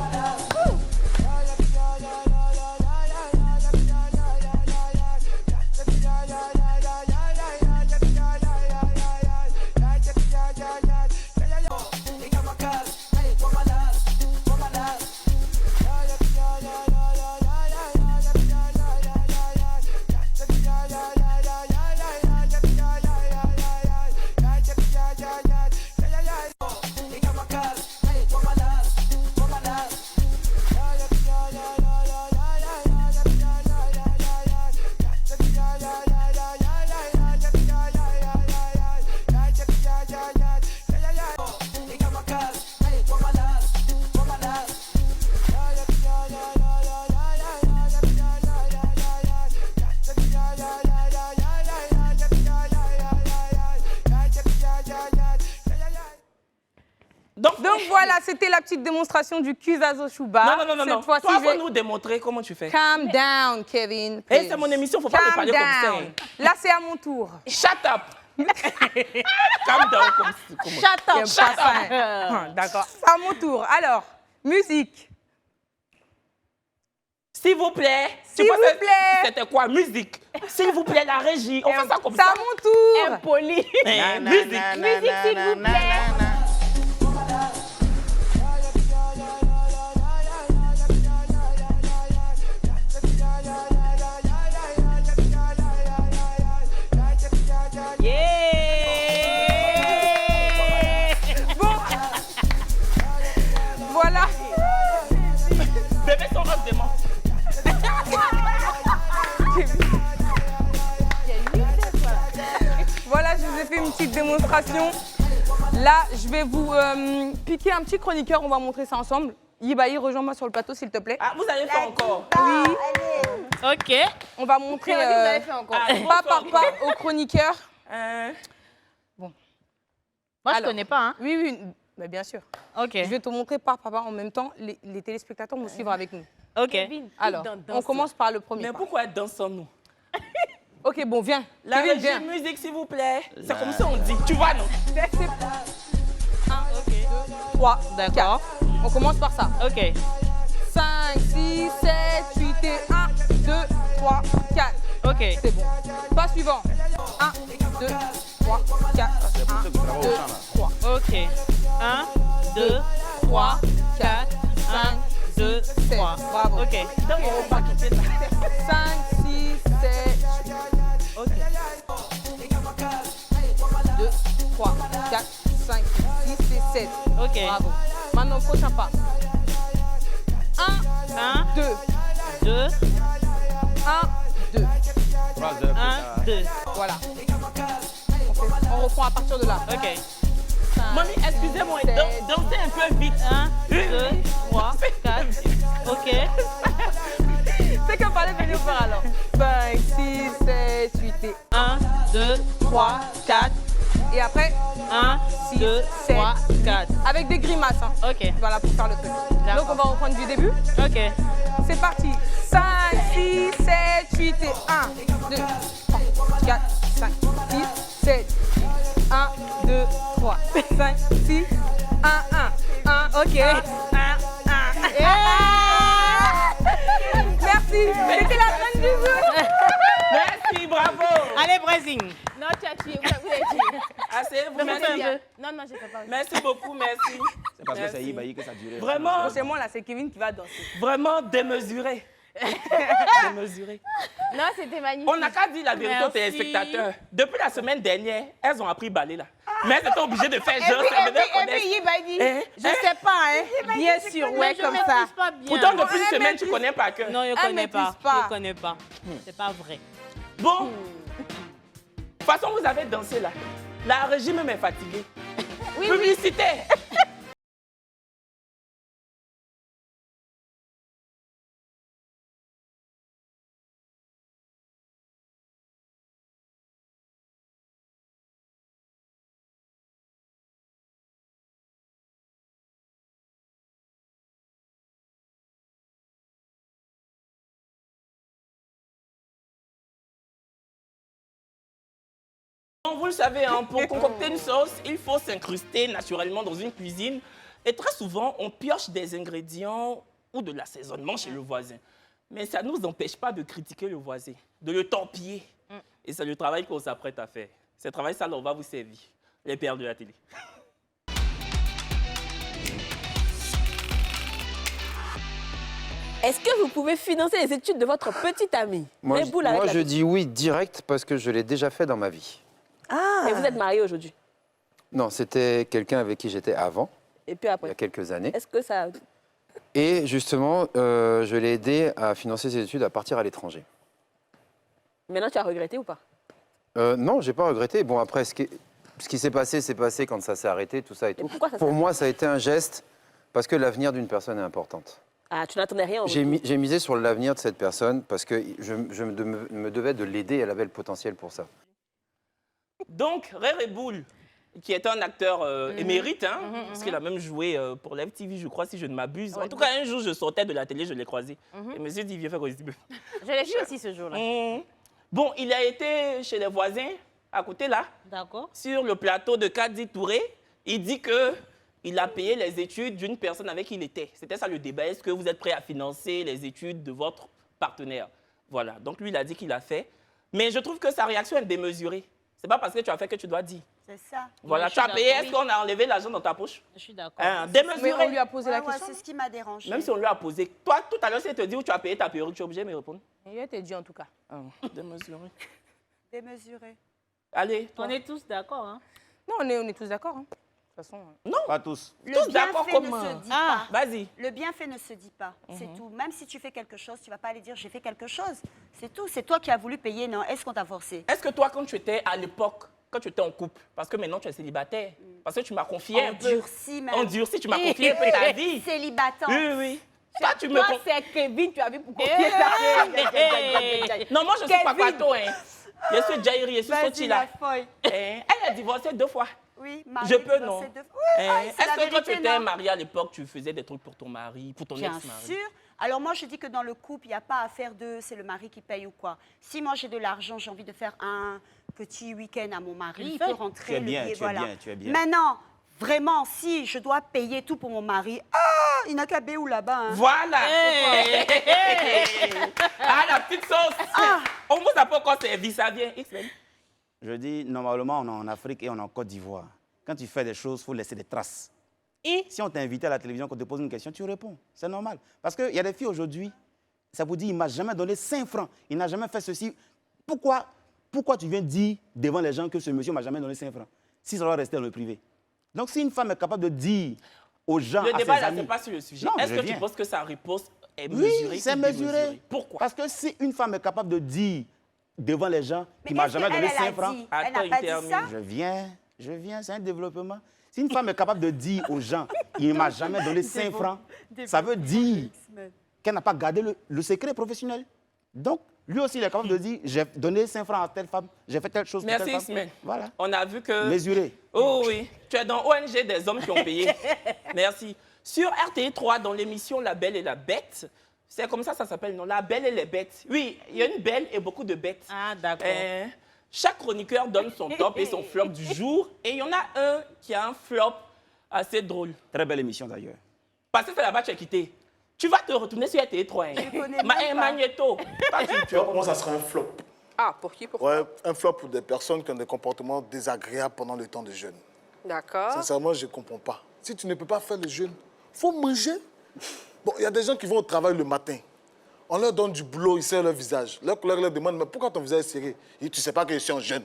la petite démonstration du Kuzazo Shuba. Non, non, non, non. Cette fois-ci, Toi, je vais... faut nous démontrer comment tu fais. Calm down, Kevin. Eh, please. c'est mon émission, faut pas me Calm parler comme ça. down. Là, c'est à mon tour. Shut up. Calm down comme Shut up. Shut D'accord. C'est à mon tour. Alors, musique. S'il vous plaît. S'il vous plaît. C'était quoi? Musique. S'il vous plaît, la régie. On fait ça comme C'est ça. à mon tour. Impoli. Eh, musique. Musique, s'il vous plaît. Voilà. Bébé son robe de moi. Voilà, je vous ai fait une petite démonstration. Là, je vais vous piquer un petit chroniqueur. On va montrer ça ensemble. Yibaï, rejoins-moi sur le plateau, s'il te plaît. Ah, vous allez faire encore. Oui. Ok. On va montrer Vous avez fait encore. pas par pas au chroniqueur. Moi, je Alors. connais pas, hein. Oui, oui, mais bien sûr. Ok. Je vais te montrer pas par pas en même temps. Les téléspectateurs vont suivre avec nous. Ok. Kevin, Alors, dans on commence par le premier Mais pas. pourquoi dansons-nous? Ok, bon, viens. La Kevin, régie, viens. musique, s'il vous plaît. C'est comme ça on dit. Tu vois, non? 3, D'accord. 4. On commence par ça. Ok. 5, 6, 7, 8 et 1, 2, 3, 4. Ok. C'est bon. Pas suivant. 1, 2, 3, 4. 1, 2, 3. Ok. 1, 2, 3, 4, 1, 2, 3. Bravo. Ok. Donc, on va pas quitter ça. 5, 6, 7, 8. Ok. 2, 3, 4, 5, 6 et 7. Ok. Bravo. Maintenant, prochain pas. 1, 1, 2, 2, 1, 2. 1, 2. Voilà. On reprend à partir de là. Ok. Mamie, excusez-moi, dansez un peu vite. 1, 2, 3, 4. Ok. C'est comme parler de faire alors. 5, 6, 7, 8 et 1, 2, 3, 4. Et après, 1, 2, 3, 4. avec des grimaces. Hein. Ok. Voilà, pour faire le truc. D'accord. Donc, on va reprendre du début. Ok. C'est parti. 5, 6, 7, 8 et 1, 2, 3, 4, 5, 6, 7, 1, 2, 3, 5, 6, 1, 1, 1. Ok. 1, 1. Merci. C'était la reine du jour. Merci, bravo. Allez, Brésil. Non, tu as tué. Vous avez tué. Asseyez-vous, merci. Non, non, je ne sais pas. Merci beaucoup, merci. C'est parce que Merci. c'est Ibaï que ça durait. Vraiment, C'est moi là, c'est Kevin qui va danser. vraiment démesuré. Démesuré. Non, c'était magnifique. On n'a qu'à dire la vérité aux Merci. téléspectateurs. Depuis la semaine dernière, elles ont appris ballet là. Mais elles étaient obligées de faire genre, ça Et venait puis, connaître. Yiba dit, Hein? je sais pas, hein. Bien sûr, ouais, je comme maîtrise ça. pas bien. Pourtant, depuis une elle semaine, tu maîtrise. connais pas que. Non, je Elle connais pas. maîtrise pas. Je connais pas. C'est pas vrai. Bon, de toute façon, vous avez dansé là. La régie même est fatiguée. Oui, Publicité. Bon, vous le savez, hein, pour concocter une sauce, il faut s'incruster naturellement dans une cuisine. Et très souvent, on pioche des ingrédients ou de l'assaisonnement chez le voisin. Mais ça ne nous empêche pas de critiquer le voisin, de le torpiller. Et c'est le travail qu'on s'apprête à faire. Ce travail, ça, on va vous servir, les pères de la télé. Est-ce que vous pouvez financer les études de votre petite amie? Moi, Les boules avec la je dis oui direct parce que je l'ai déjà fait dans ma vie. Et vous êtes mariés aujourd'hui? Non, c'était quelqu'un avec qui j'étais avant, Et puis il y après, a quelques années. est-ce que ça... Et justement, je l'ai aidé à financer ses études à partir à l'étranger. Maintenant, tu as regretté ou pas? Non, j'ai pas regretté. Bon, après, ce qui s'est passé, c'est passé quand ça s'est arrêté, tout ça et tout. pourquoi ça Pour s'est moi, ça a été un geste parce que l'avenir d'une personne est importante. Ah, tu n'attendais rien au J'ai retour. j'ai misé sur l'avenir de cette personne parce que je me devais de l'aider, elle avait le potentiel pour ça. Donc, Rère et Boule, qui est un acteur émérite, hein, parce qu'il a même joué pour Live TV, je crois, si je ne m'abuse. En tout cas, un jour, je sortais de la télé, je l'ai croisé. Et monsieur dit, viens faire quoi ici. Je l'ai vu aussi ce jour-là. Bon, il a été chez les voisins, à côté là, D'accord. sur le plateau de Kadi Touré. Il dit qu'il a payé les études d'une personne avec qui il était. C'était ça le débat. Est-ce que vous êtes prêt à financer les études de votre partenaire? Voilà. Donc lui, il a dit qu'il a fait. Mais je trouve que sa réaction est démesurée. C'est pas parce que tu as fait que tu dois dire. C'est ça. Voilà, Oui, tu as je suis payé. d'accord, Est-ce qu'on a enlevé l'argent dans ta poche? Je suis d'accord. Hein, Mais démesuré. on lui a posé la Ouais, question. c'est ce qui m'a dérangé. Même si on lui a posé. Toi, tout à l'heure, si elle te dit où tu as payé ta perruque, tu es obligé de me répondre. Il a été dit en tout cas. Ah, démesuré. Démesuré. Allez, toi. On est tous d'accord, hein? Non, on est tous d'accord. Hein. De toute façon. Pas tous. Le Tous d'accord bienfait ne comment? se dit Ah, pas. vas-y. Le bienfait ne se dit pas, c'est tout. Même si tu fais quelque chose, tu ne vas pas aller dire j'ai fait quelque chose. C'est tout. C'est toi qui as voulu payer, non? Est-ce qu'on t'a forcé? Est-ce que toi, quand tu étais à l'époque, quand tu étais en couple, parce que maintenant tu es célibataire, parce que tu m'as confié un peu. Endurci même. Endurci, tu m'as confié un peu ta vie. Célibataire. Oui, oui. Toi, tu me Toi, confies. c'est Kevin, tu as vu pour Non, moi, je suis pas Pato, hein. Je suis Jairi, je suis Vas-y, Sotila. la folle. Elle a divorcé 2 fois. Oui, Je peux, non? Oui, Est-ce c'est la que quand tu vérité, étais non? mariée à l'époque, tu faisais des trucs pour ton mari, pour ton Bien ex-mari? sûr. Alors moi, je dis que dans le couple, il n'y a pas à faire de c'est le mari qui paye ou quoi. Si moi, j'ai de l'argent, j'ai envie de faire un petit week-end à mon mari, il peut rentrer. Tu es bien, le billet, tu es voilà. bien, tu es bien. Maintenant, vraiment, si je dois payer tout pour mon mari, il n'a qu'à Béou là-bas. Hein. Voilà! Ah, la petite sauce! On vous a pas encore servi, ça vient. X-Men. Je dis, normalement, on est en Afrique et on est en Côte d'Ivoire. Quand tu fais des choses, il faut laisser des traces. Et si on t'a invité à la télévision, qu'on te pose une question, tu réponds. C'est normal. Parce qu'il y a des filles aujourd'hui, ça vous dit, il ne m'a jamais donné 5 francs. Il n'a jamais fait ceci. Pourquoi tu viens dire devant les gens que ce monsieur ne m'a jamais donné 5 francs si ça doit rester dans le privé? Donc, si une femme est capable de dire aux gens, Le à débat, ses là, amis... c'est pas sur le sujet. Non, Est-ce je que tu viens. penses que sa réponse est mesurée? Oui, c'est ou mesuré. démesurée? Pourquoi? Parce que si une femme est capable de dire devant les gens Mais qu'il ne m'a est-ce jamais qu'elle, donné elle a 5 francs, dit? Attends, Elle n'a il pas dit termine. ça? je viens, c'est un développement. Si une femme est capable de dire aux gens qu'il ne m'a jamais donné 5 francs, ça veut dire qu'elle n'a pas gardé le secret professionnel. Donc, lui aussi, il est capable de dire, j'ai donné 5 francs à telle femme, j'ai fait telle chose pour Merci, telle femme. Ismaël. Voilà. On a vu que... Mesuré. Oh oui, tu es dans ONG des hommes qui ont payé. Merci. Sur RTL 3, dans l'émission La Belle et la Bête, c'est comme ça s'appelle, non? La Belle et les Bêtes. Oui, il y a une belle et beaucoup de bêtes. Ah, d'accord. Chaque chroniqueur donne son top et son flop du jour. Et il y en a un qui a un flop assez drôle. Très belle émission d'ailleurs. Parce que c'est là-bas que tu as quitté. Tu vas te retourner sur RTL 3. Hein. Je connais même pas. Magnéto. Pour moi, ça serait un flop. Ah, pour qui? Pourquoi? Ouais, un flop pour des personnes qui ont des comportements désagréables pendant le temps de jeûne. D'accord. Sincèrement, je ne comprends pas. Si tu ne peux pas faire le jeûne, il faut manger. Bon, il y a des gens qui vont au travail le matin. On leur donne du boulot, ils serrent leur visage. Leur collègue leur demande, mais pourquoi ton visage est serré? Ils disent, tu ne sais pas que je suis en jeûne.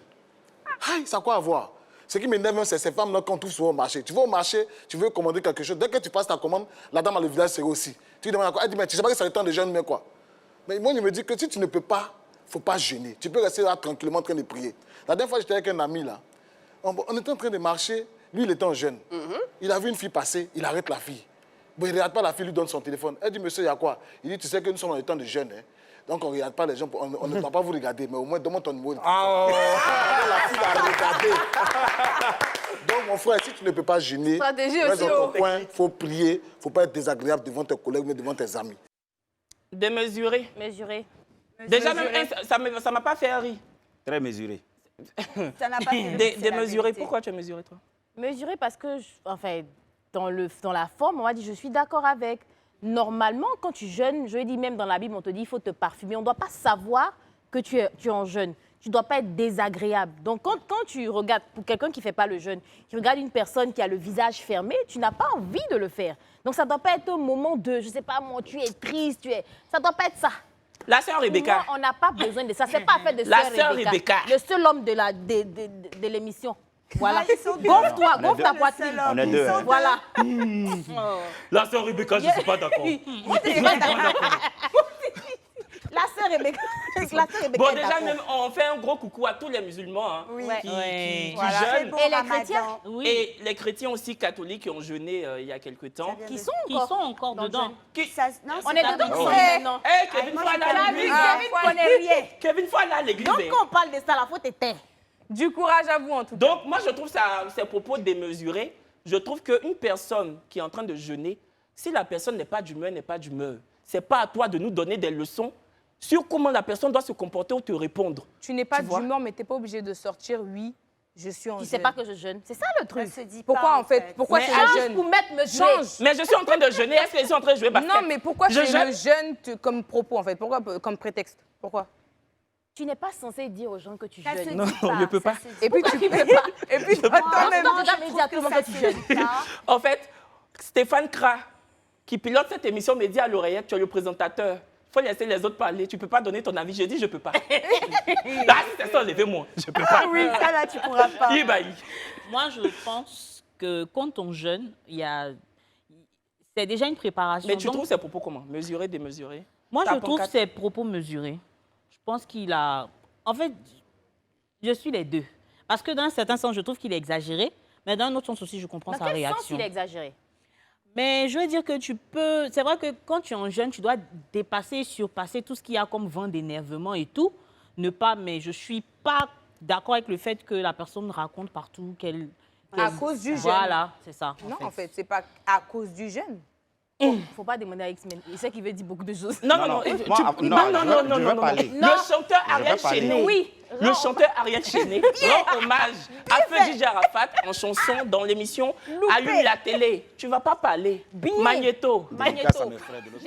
Aïe, ça a quoi à voir? Ce qui m'énerve, c'est ces femmes-là qu'on trouve souvent au marché. Tu vas au marché, tu veux commander quelque chose. Dès que tu passes ta commande, la dame a le visage serré aussi. Tu lui demandes à quoi? Elle dit, mais tu ne sais pas que c'est le temps de jeûne, mais quoi? Mais moi, je me dis que si tu ne peux pas, il ne faut pas jeûner. Tu peux rester là tranquillement en train de prier. La dernière fois, j'étais avec un ami là. On était en train de marcher. Lui, il était en jeûne. Il a vu une fille passer, il arrête la fille. Bon, il ne regarde pas la fille, lui donne son téléphone. Elle dit, monsieur, il y a quoi? Il dit, tu sais que nous sommes dans le temps de jeûne. Hein? Donc, on ne regarde pas les gens, on ne doit pas vous regarder, mais au moins, donne-moi ton numéro. La fille l'a regardé. Donc, mon frère, si tu ne peux pas jeûner, Stratégie reste aussi, dans oh. ton coin, il faut prier, il ne faut pas être désagréable devant tes collègues, mais devant tes amis. Démesuré. Mesuré. Déjà, même ça ne m'a pas fait rire. Très mesuré. Ça n'a pas fait le c'est la Démesuré. vérité. Pourquoi tu es mesuré, toi? Mesuré parce que, enfin, dans la forme, on m'a dit, je suis d'accord avec. Normalement, quand tu jeûnes, je dis même dans la Bible, on te dit, il faut te parfumer. On ne doit pas savoir que tu es en jeûne. Tu ne dois pas être désagréable. Donc, quand tu regardes, pour quelqu'un qui ne fait pas le jeûne, qui regarde une personne qui a le visage fermé, tu n'as pas envie de le faire. Donc, ça ne doit pas être un moment de, je ne sais pas, moi, tu es triste, ça ne doit pas être ça. La sœur Rebecca. Pour moi, on n'a pas besoin de ça. Ce n'est pas affaire de La sœur sœur Rebecca. Rebecca. Le seul homme de l'émission. Voilà. Ah, ils sont deux. Gonfle-toi, On est gonfle deux. ta poitrine. On est deux. Hein. Voilà. La sœur Rebecca, je ne suis pas d'accord. La sœur Rebecca. La sœur Rebecca Bon, est déjà, d'accord. même, on fait un gros coucou à tous les musulmans hein, Oui. qui Voilà. jeûnent. C'est bon, Et les Ramadan. chrétiens Oui. Et les chrétiens aussi catholiques qui ont jeûné il y a quelque temps. Qui sont Qui sont encore dans le dedans. jeûne. Qui... Ça, non, On c'est est pas dedans bon. maintenant. Kevin, moi, faut je aller à connais l'église. rien. Kevin ne connaît rien. Kevin, faut aller à l'église. Donc, hein. quand on parle de ça, la faute est terre. Du courage à vous, en tout cas. Donc, moi, je trouve ces propos démesurés. Je trouve qu'une personne qui est en train de jeûner, si la personne n'est pas d'humeur, n'est pas d'humeur, ce n'est pas à toi de nous donner des leçons sur comment la personne doit se comporter ou te répondre. Tu n'es pas d'humeur, mais tu n'es pas obligé de sortir, oui, je suis en jeûne. Tu sais pas que je jeûne. C'est ça le truc. Ça se dit Pourquoi, pas, en fait Pourquoi Mais tu Change jeûnes pour mettre me Change. jouer. Mais je suis en train de jeûner. Est-ce que je suis en train de jouer basket? Non, mais pourquoi Je tu jeûne. le jeûnes comme propos, en fait? Pourquoi comme prétexte? Pourquoi? Tu n'es pas censé dire aux gens que tu Ça se jeûnes. Non, dit non, je peux ça pas. se dit Et puis, tu peux pas. Et puis, attends, même. Non, Moi, déjà, je mais trouve dis à tout le monde ça que tu se jeûnes. dit pas. En fait, Stéphane Kra, qui pilote cette émission, me dit à l'oreillette, tu es le présentateur. Il faut laisser les autres parler. Tu ne peux pas donner ton avis. Je dis, je ne peux pas. Ah, c'est ça, levez-moi. Je ne peux pas. Oui, ça là, tu pourras pas. Moi, je pense que quand on jeûne, c'est déjà une préparation. Mais tu Donc, trouves ces propos comment? Mesurés, démesurés? moi, Ta je trouve pancarte. ses propos mesurés. Je pense qu'il a... En fait, je suis les deux. Parce que dans un certain sens, je trouve qu'il est exagéré, mais dans un autre sens aussi, je comprends Dans sa quel réaction. sens il est exagéré? Mais je veux dire que tu peux... C'est vrai que quand tu es en jeune, tu dois dépasser, surpasser tout ce qu'il y a comme vent d'énervement et tout. Ne pas... Mais je ne suis pas d'accord avec le fait que la personne raconte partout qu'elle... À cause du jeûne. Voilà, c'est ça. Non, en fait, c'est pas à cause du jeûne. Faut pas demander à X-Men. Il sait qu'il veut dire beaucoup de choses. Non, Non, tu- moi, non, je veux parler. Le chanteur Ariel veux parler. Chéné, Oui. le chanteur Ariel Chéné rend hommage à Feu Gigi Arafat en chanson dans l'émission Allume la télé. Tu vas pas parler. Magnéto. Dédicace à mes frères de l'autre.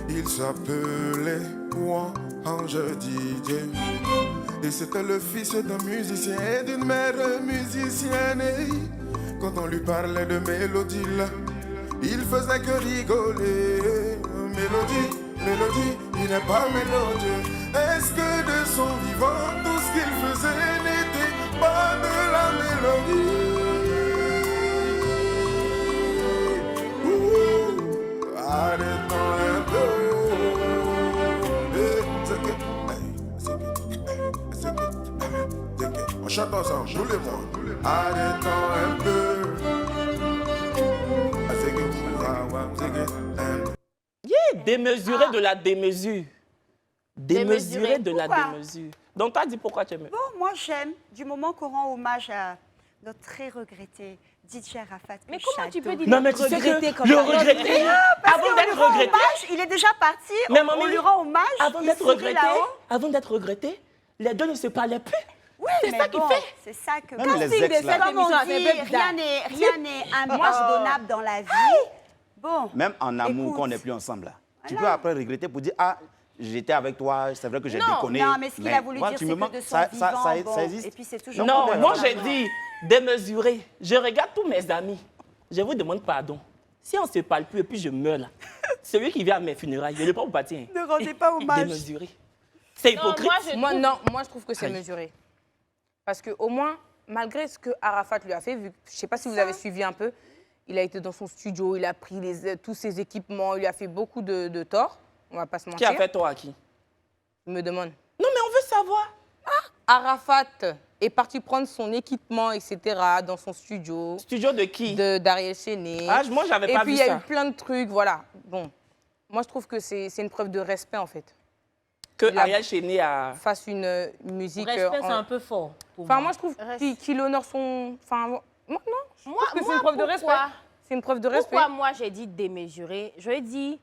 Il s'appelait Ange Didier. Et c'était le fils d'un musicien et d'une mère musicienne. Et quand on lui parlait de mélodie, là, il faisait que rigoler. Mélodie, mélodie, il n'est pas mélodieux. Est-ce que de son vivant, tout ce qu'il faisait n'était pas de la mélodie? Arrêtons un peu. On chante ensemble, tous les mots. Arrêtons un peu. Démesuré de la démesure. Démesuré de la Pourquoi? démesure. Donc, tu as dit pourquoi tu aimes. Bon, moi, j'aime, du moment qu'on rend hommage à notre très regretté DJ Arafat. Mais comment tu peux dire Non, mais tu sais regretter que comme le ça? regretter, Parce avant qu'on d'être lui rend regretté, hommage, il est déjà parti, mais on maman, lui rend hommage. avant il d'être sourit regretté, là-haut. les deux ne se parlaient plus. Oui, C'est mais ça qui bon, fait. c'est ça que... Même les ex, là. Comme on émission, dit, c'est un peu bizarre. rien n'est impardonnable dans la vie. Bon, Même en amour, Écoute. quand on n'est plus ensemble, là. Tu peux après regretter pour dire, ah, j'étais avec toi, c'est vrai que j'ai déconné. non, mais ce qu'il a voulu moi, dire, tu c'est me que manques. de son Ça vivant, bon, existe. et puis c'est toujours... Non, bon, moi voilà. j'ai dit démesuré. Je regarde tous mes amis. Je vous demande pardon. Si on ne se parle plus et puis je meurs là, celui qui vient à mes funérailles, je ne vais pas vous partir. Ne rendez pas hommage. Démesuré. C'est hypocrite. Moi, je trouve que c'est mesuré. Parce qu'au moins, malgré ce que Arafat lui a fait, vu, je ne sais pas si vous avez suivi un peu, il a été dans son studio, il a pris tous ses équipements, il lui a fait beaucoup de tort. On ne va pas se Qui mentir. a fait tort à qui? Je me demande. Non, mais on veut savoir. Arafat est parti prendre son équipement, etc., dans son studio. Studio de qui? D'Ariel Chéné. Ah, moi, j'avais pas Et puis, vu il y a ça. eu plein de trucs, voilà. Bon, moi, je trouve que c'est une preuve de respect, en fait. Que Il a- Ariel Chéné a... Fasse une musique... Respect, c'est un peu fort. pour Enfin, moi. moi, je trouve qu'il honore son... Enfin, moi, non. Je Moi, trouve que c'est une preuve de respect. pourquoi? C'est une preuve de respect. Pourquoi moi j'ai dit démesuré? Je lui ai dit,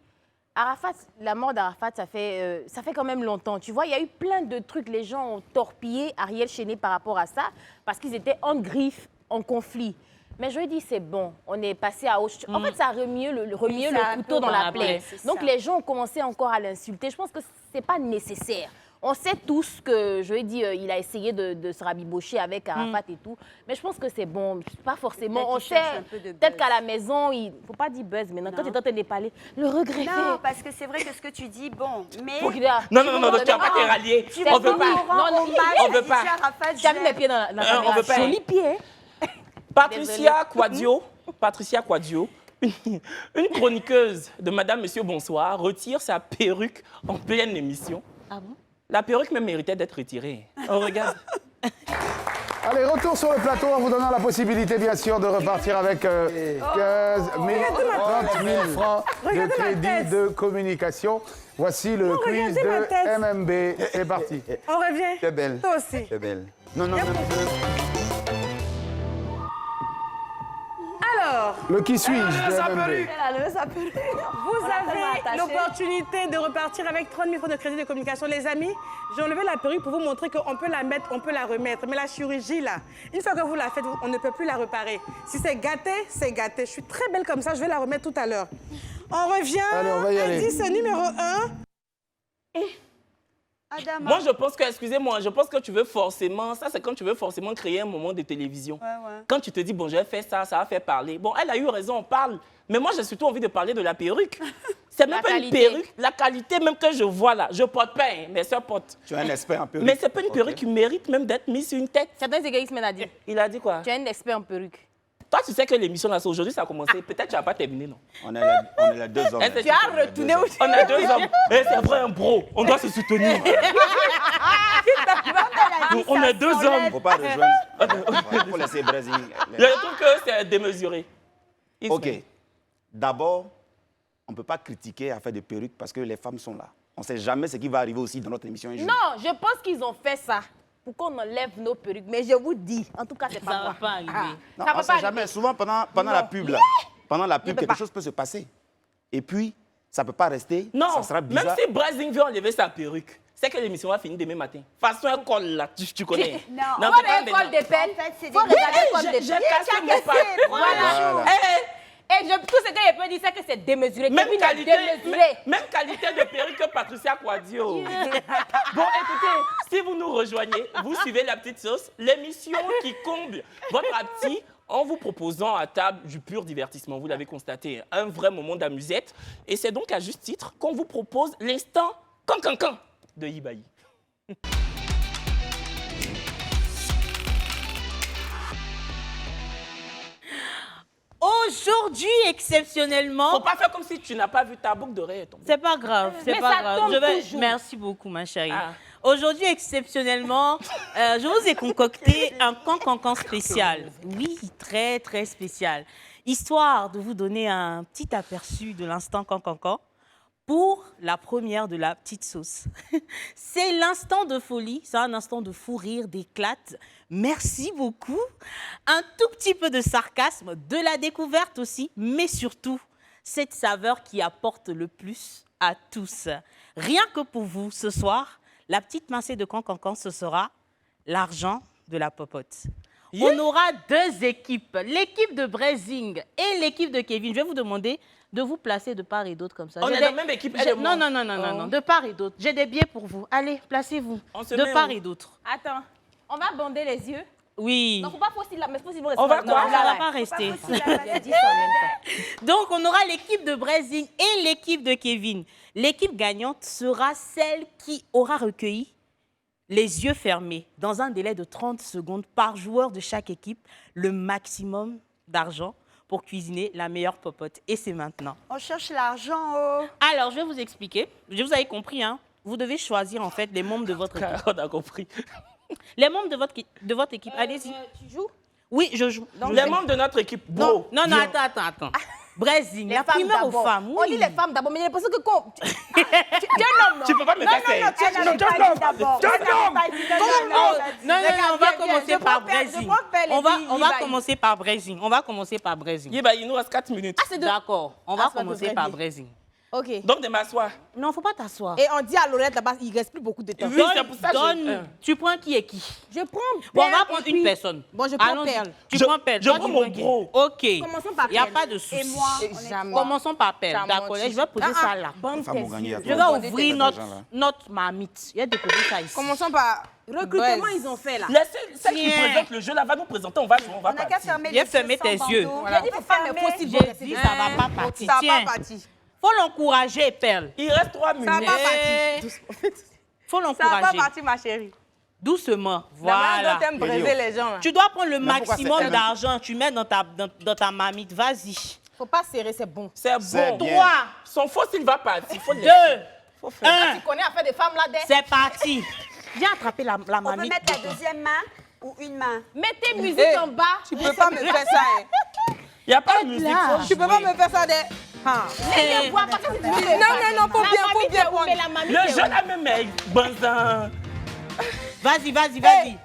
Arafat, la mort d'Arafat, ça fait quand même longtemps. Tu vois, il y a eu plein de trucs. Les gens ont torpillé Ariel Chéné par rapport à ça parce qu'ils étaient en griffe, en conflit. Mais je lui ai dit, c'est bon, on est passé à autre chose. En fait, ça remuait le couteau dans la plaie. Donc, les gens ont commencé encore à l'insulter. Je pense que ce n'est pas nécessaire. On sait tous que, je lui ai dit, il a essayé de se rabibocher avec Arafat et tout. Mais je pense que c'est bon, pas forcément. Peut-être On qu'il sait, cherche un peu de peut-être buzz. qu'à la maison, il ne faut pas dire buzz maintenant. Quand tu es en train de parler, le regretter. Non, parce que c'est vrai que ce que tu dis, bon, mais... Faut qu'il a- Non, tu vas pas te rallier. Tu On veut veux pas. rendre hommage on veut à pas. DJ Arafat, Tu as mis mes pieds dans la caméra. on veut pas. Joli pied. hein? Patricia Quadio, une chroniqueuse de Madame, Monsieur, Bonsoir, retire sa perruque en pleine émission. Ah bon? La perruque même méritait d'être retirée. On regarde. Allez, retour sur le plateau en vous donnant la possibilité, bien sûr, de repartir avec 30 000 francs de crédit de communication. Voici le quiz de MMB. C'est parti. On revient. Tu es belle. Toi aussi. Tu es belle. Non. Alors, Le qui suis-je de MMB. vous avez l'opportunité de repartir avec 30 000 francs de crédit de communication. Les amis, j'ai enlevé la perruque pour vous montrer qu'on peut la mettre, on peut la remettre. Mais la chirurgie, là, une fois que vous la faites, on ne peut plus la réparer. Si c'est gâté, c'est gâté. Je suis très belle comme ça, je vais la remettre tout à l'heure. On revient. Allez, on va y aller. Indice numéro 1. Adama. Moi, je pense que, excusez-moi, je pense que tu veux forcément, ça c'est quand tu veux forcément créer un moment de télévision. Ouais. Quand tu te dis, bon, je vais faire ça, ça va faire parler. Bon, elle a eu raison, on parle. Mais moi, j'ai surtout envie de parler de la perruque. C'est même La pas qualité. une perruque. La qualité même que je vois là, je porte pas, hein, mes soeurs portent. Tu es un expert en perruque. Mais c'est pas une perruque qui mérite même d'être mise sur une tête. Certains égoïsmes a dit. Il a dit quoi? Tu es un expert en perruque. Toi, tu sais que l'émission là, aujourd'hui, ça a commencé. Peut-être que tu n'as pas terminé, non? On est les deux hommes. Tu as retourné où? On est deux hommes. Eh, c'est vrai, un bro. On doit se soutenir. On est deux hommes. Il ne faut pas rejoindre. Il faut laisser Brésil. Je trouve que c'est démesuré. OK. D'abord, on ne peut pas critiquer à faire des perruques parce que les femmes sont là. On ne sait jamais ce qui va arriver aussi dans notre émission un jour. Non, je pense qu'ils ont fait ça pour qu'on enlève nos perruques. Mais je vous dis, en tout cas, c'est pas Ça moi. va pas arriver. Non, Ça on va ne sait pas jamais. arriver. Souvent, pendant la pub, là, pendant la pub, quelque chose peut se passer. Et puis, ça ne peut pas rester. Non, Ça sera bizarre. même si Brazing veut enlever sa perruque, c'est que l'émission va finir demain matin. Façon un col là, tu connais. Non, Non, Faut c'est pas les cols maintenant. d'épelle. En fait, c'est Faut des- regarder comme des J'ai cassé mon pas. Voilà. Et tout ce que je peux dire, c'est que c'est démesuré. Même Kevin est qualité, démesuré. même qualité de perruque que Patricia Quadio. Bon, écoutez, si vous nous rejoignez, vous suivez La Petite Sauce, l'émission qui comble votre appétit en vous proposant à table du pur divertissement. Vous l'avez constaté, un vrai moment d'amusette. Et c'est donc à juste titre qu'on vous propose l'instant can de Ibaï. Aujourd'hui, exceptionnellement... Faut pas faire comme si tu n'as pas vu ta boucle d'oreille tomber. C'est pas grave, c'est Mais pas ça grave. tombe toujours. Merci beaucoup, ma chérie. Ah. Aujourd'hui, exceptionnellement, je vous ai concocté un cancan spécial. Oui, très, très spécial. Histoire de vous donner un petit aperçu de l'instant cancan pour la première de La Petite Sauce. C'est l'instant de folie, c'est un instant de fou rire, d'éclate. Merci beaucoup. Un tout petit peu de sarcasme, de la découverte aussi, mais surtout, cette saveur qui apporte le plus à tous. Rien que pour vous, ce soir, la petite pincée de cancan, ce sera l'argent de la popote. Yeah. On aura deux équipes, l'équipe de Brazing et l'équipe de Kevin. Je vais vous demander de vous placer de part et d'autre comme ça. On est dans la même équipe, elle et moi. Non, de part et d'autre. J'ai des billets pour vous. Allez, placez-vous de part et d'autre. Attends, on va bander les yeux. Oui. Donc, faut pas fausser là, mais faut rester. On va quoi? Non, ça ne va pas rester. J'ai dit ça en même temps. Donc, on aura l'équipe de Brazing et l'équipe de Kevin. L'équipe gagnante sera celle qui aura recueilli les yeux fermés, dans un délai de 30 secondes par joueur de chaque équipe, le maximum d'argent pour cuisiner la meilleure popote. Et c'est maintenant. On cherche l'argent. Alors, je vais vous expliquer. Vous avez compris, hein? Vous devez choisir, en fait, les membres de votre équipe. On a compris. Les membres de votre équipe, allez-y. Tu joues? Oui, je joue. Les membres de notre équipe, bro. Non, attends. Brésil, la primeur aux femmes. Oui. On dit les femmes d'abord, mais j'ai l'impression que quand... tu es un homme, non? Tu peux pas me faire ça. Non, on va commencer par Brésil. On va commencer par Brésil. Il nous reste 4 minutes. D'accord, on va commencer par Brésil. Ok. Donc, de m'asseoir. Non, faut pas t'asseoir. Et on dit à Lorette là-bas, il reste plus beaucoup de temps. Oui, c'est pour ça que Tu prends qui et qui? Je prends Bon, on va Perle prendre et une puis- personne. Bon, je prends Allons-y. Perle. Tu Je- prends Perle. je Toi, prends tu mon prends qui? bro. Ok. Commençons par Il n'y a Perle. pas de souci. Et moi, on est Jamais. Commençons par Perle. Ça D'accord, monte. je vais poser ça là. Bonne Femmes vont gagner à Je toi. vais ouvrir notre marmite. Il y a déposé ça ici. Commençons par recrutement, ils ont fait là. Laissez celle qui Tiens. présente le jeu là, va nous présenter, on va jouer, on va On n'a qu'à partir. fermer Viens les fermer yeux tes sans yeux. bandeau. J'ai dit, faut pas me Fermer. possible. J'ai dit, ça va pas partir. Ça Tiens, va partir. faut l'encourager, Perle. Il reste 3 minutes. Ça va partir. Faut Ça va l'encourager. partir, ma chérie. Doucement. La manière Voilà. dont t'aimes briser les gens. Là. Tu dois prendre le Mais pourquoi maximum c'est- d'argent. Tu mets dans ta marmite. Vas-y. Faut pas serrer, c'est bon. C'est C'est bon. bien. 3, Son faux, il va partir. Faut 2, laisser. Faut faire. 1. Tu connais à faire des femmes là des. C'est parti. Viens attraper la On peut marmite. mettre la deuxième main. ou une main. Mettez musique en bas. Tu peux pas me faire ça. Il n'y a pas de musique. Tu peux pas me faire ça des... Non, faut bien prendre. Le jeune a même est bonzin. Vas-y. Vas-y.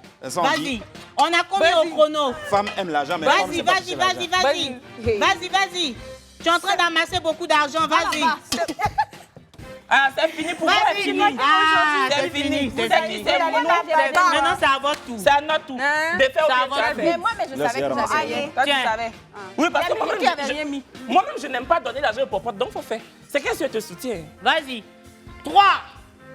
On a combien au chrono? Femme aime l'argent, mais femme, c'est pas Vas-y. Vas-y. Tu es en train d'amasser beaucoup d'argent, vas-y. Ah, c'est fini pour moi, c'est fini. C'est fini. Maintenant, c'est à votre tour. C'est à notre tour. De faire au bien. Mais moi, je savais que vous aviez. Toi, tu savais. Oui, parce que moi-même, je n'aime pas donner l'argent au popote, donc il faut faire. C'est qu'est-ce que je te soutiens? Vas-y. 3,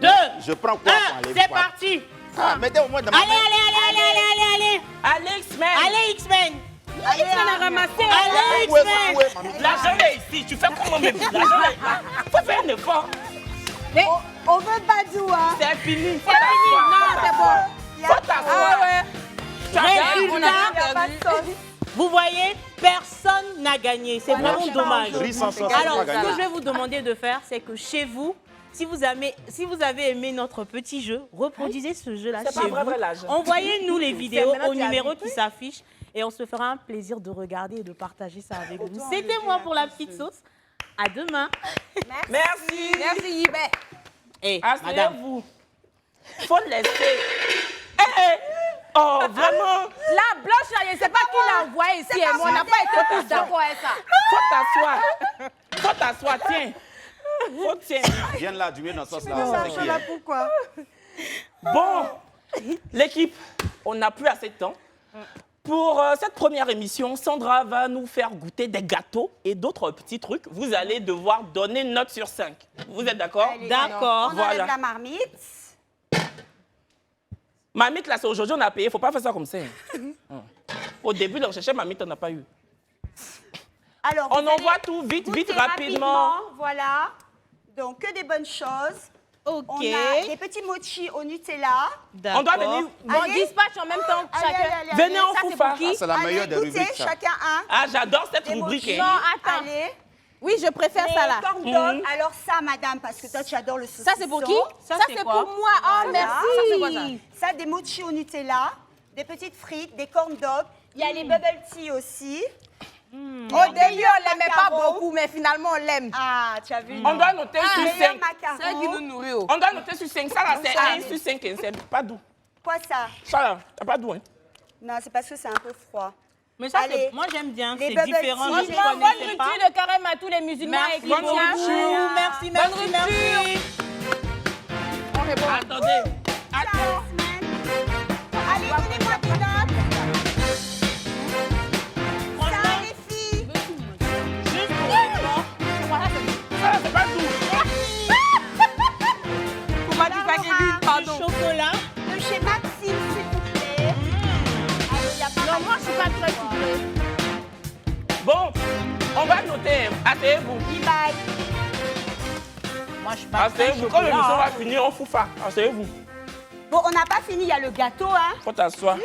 2, Je prends quoi 1, c'est parti. Ah, mettez au moins dans ma main. Allez. Allez, X-Men. Allez, X-Men. X-Men a ramassé. Allez, X-Men. L'argent est ici. Tu fais comment même? L'argent est là. Faut faire un effort. On veut Badou, hein. C'est fini. Non, c'est bon. Faut t'asseoir. Résultat, vous voyez, personne n'a gagné. C'est vraiment dommage. Alors, ce que je vais vous demander de faire, c'est que chez vous, si vous avez aimé notre petit jeu, reproduisez ce jeu-là chez vous. Envoyez-nous les vidéos au numéro qui s'affiche et on se fera un plaisir de regarder et de partager ça avec vous. C'était moi pour la petite sauce. À demain. Merci. Merci, Yibé. Et madame, vous. Faut laisser. Oh, vraiment? La blanche, je ne sais pas qui l'a envoyé ici. Et moi, on n'a pas été tous d'accord avec ça. Faut t'asseoir, tiens. Viens là, du mieux dans ce sens-là. Pourquoi? Bon, l'équipe, on n'a plus assez de temps. Pour cette première émission, Sandra va nous faire goûter des gâteaux et d'autres petits trucs. Vous allez devoir donner une note sur 5. Vous êtes d'accord? D'accord. On enlève la marmite. Marmite, là, c'est aujourd'hui, on a payé. Il ne faut pas faire ça comme ça. Au début, on cherchait marmite, on n'a pas eu. Alors, on envoie tout vite, rapidement. Voilà. Donc, que des bonnes choses. OK. On a des petits mochis au Nutella. On doit venir. On dispatche en même temps chacun. Venez en foufa. C'est la meilleure des rubriques, ça. Chacun un. Ah, j'adore cette rubrique. Non, attends. Allez. Oui, je préfère ça là. Corn dog. Alors ça, madame, parce que toi, tu adores le saucisson. Ça, c'est pour qui? Ça, c'est pour moi. Oh, Voilà. merci. Ça, c'est quoi, ça? Ça, des mochis au Nutella, des petites frites, des corn dogs. Il y a les bubble tea aussi. Au début, on l'aimait pas beaucoup, mais finalement, on l'aime. Ah, tu as vu. On doit noter sur 5. C'est elle qui nous nourrit. On doit noter sur 5. Ça, là, c'est 1 sur 5. C'est pas doux. Quoi, ça? Ça, là, c'est pas doux, hein? Non, c'est parce que c'est un peu froid. Mais ça, Allez. moi j'aime bien, Les c'est bubble différent. tea. Je Franchement, bonne connaissais pas. rupture de carême à tous les musulmans. Merci beaucoup. Merci. On répond. Attendez. Allez, donnez-moi des notes. Ça, les filles. Juste pour l'instant, Ça, c'est pas doux. Faut pas dire Kevin, pardon. chocolat. De chez Maxime, s'il vous plaît. Allez, il y a pas Non, moi, je suis pas très sucrée. Bon, on va noter. Asseyez-vous. Bye. Moi, je suis pas très Asseyez-vous. Quand l'émission chocolat. va finir, on fout pas. Asseyez-vous. Bon, on n'a pas fini, il y a le gâteau, hein. Faut t'asseoir.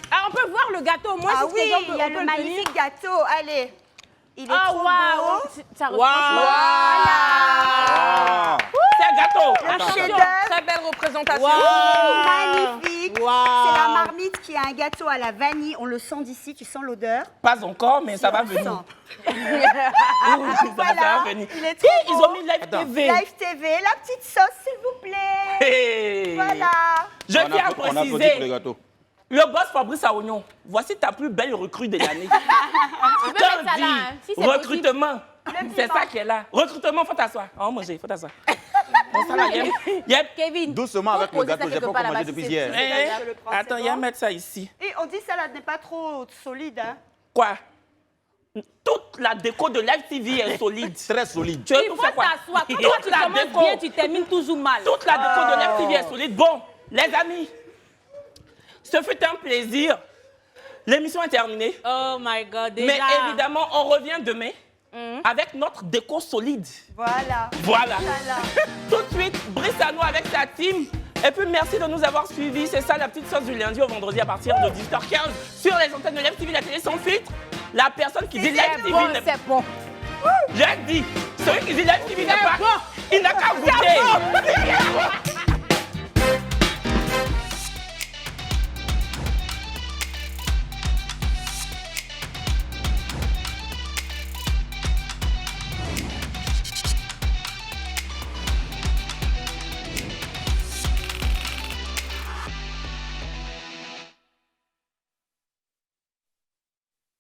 Ah, on peut voir le gâteau. Moi, Ah si oui, c'est exemple, il y a on peut le venir. magnifique gâteau. Allez. Il est Ah, trop waouh. beau. Ça Waouh. Ah. C'est un gâteau. Le Attends. chef-d'œuvre. Très belle représentation. Magnifique. Waouh. C'est la marmite qui a un gâteau à la vanille. On le sent d'ici, tu sens l'odeur. Pas encore, mais ça va On venir. sent. Ça va venir. Il est trop Ils beau. ont mis Live TV. Live TV, la petite sauce, s'il vous plaît. Hey. Voilà. Je tiens à On applaudit pour les préciser, gâteaux. le boss Fabrice Aounion, voici ta plus belle recrue de l'année. Tu peux mettre ça là, hein, si c'est Recrutement. C'est ça qui est là. Recrutement, faut t'asseoir. On va manger, faut t'asseoir. Bon, ça là, yep. Kevin. Doucement avec le poser ça gâteau, j'ai quelque pas part encore mangé là-bas, depuis si hier. c'est- Je le prends, Attends, c'est il va bon. mettre ça ici. Et on dit ça là n'est pas trop solide, hein. Quoi? Toute la déco de Live TV est solide. Très solide. Tu veux Il tout faut faire quoi? t'asseoir. Quand Toute tu la commences déco. bien, tu termines toujours mal. Toute la déco de Live TV est solide. Bon, les amis, ce fut un plaisir. L'émission est terminée. Oh my God, déjà. Mais évidemment, on revient demain avec notre déco solide. Voilà. Voilà. Voilà. Tout de suite, Brice Ano avec sa team. Et puis merci de nous avoir suivis. C'est ça la petite sauce du lundi au vendredi à partir de 18h15 sur les antennes de Live TV, la télé sans filtre. La personne qui dit Live TV Bon, n'est c'est bon. J'ai dit, celui qui dit Live TV n'est pas, il n'a qu'à goûter.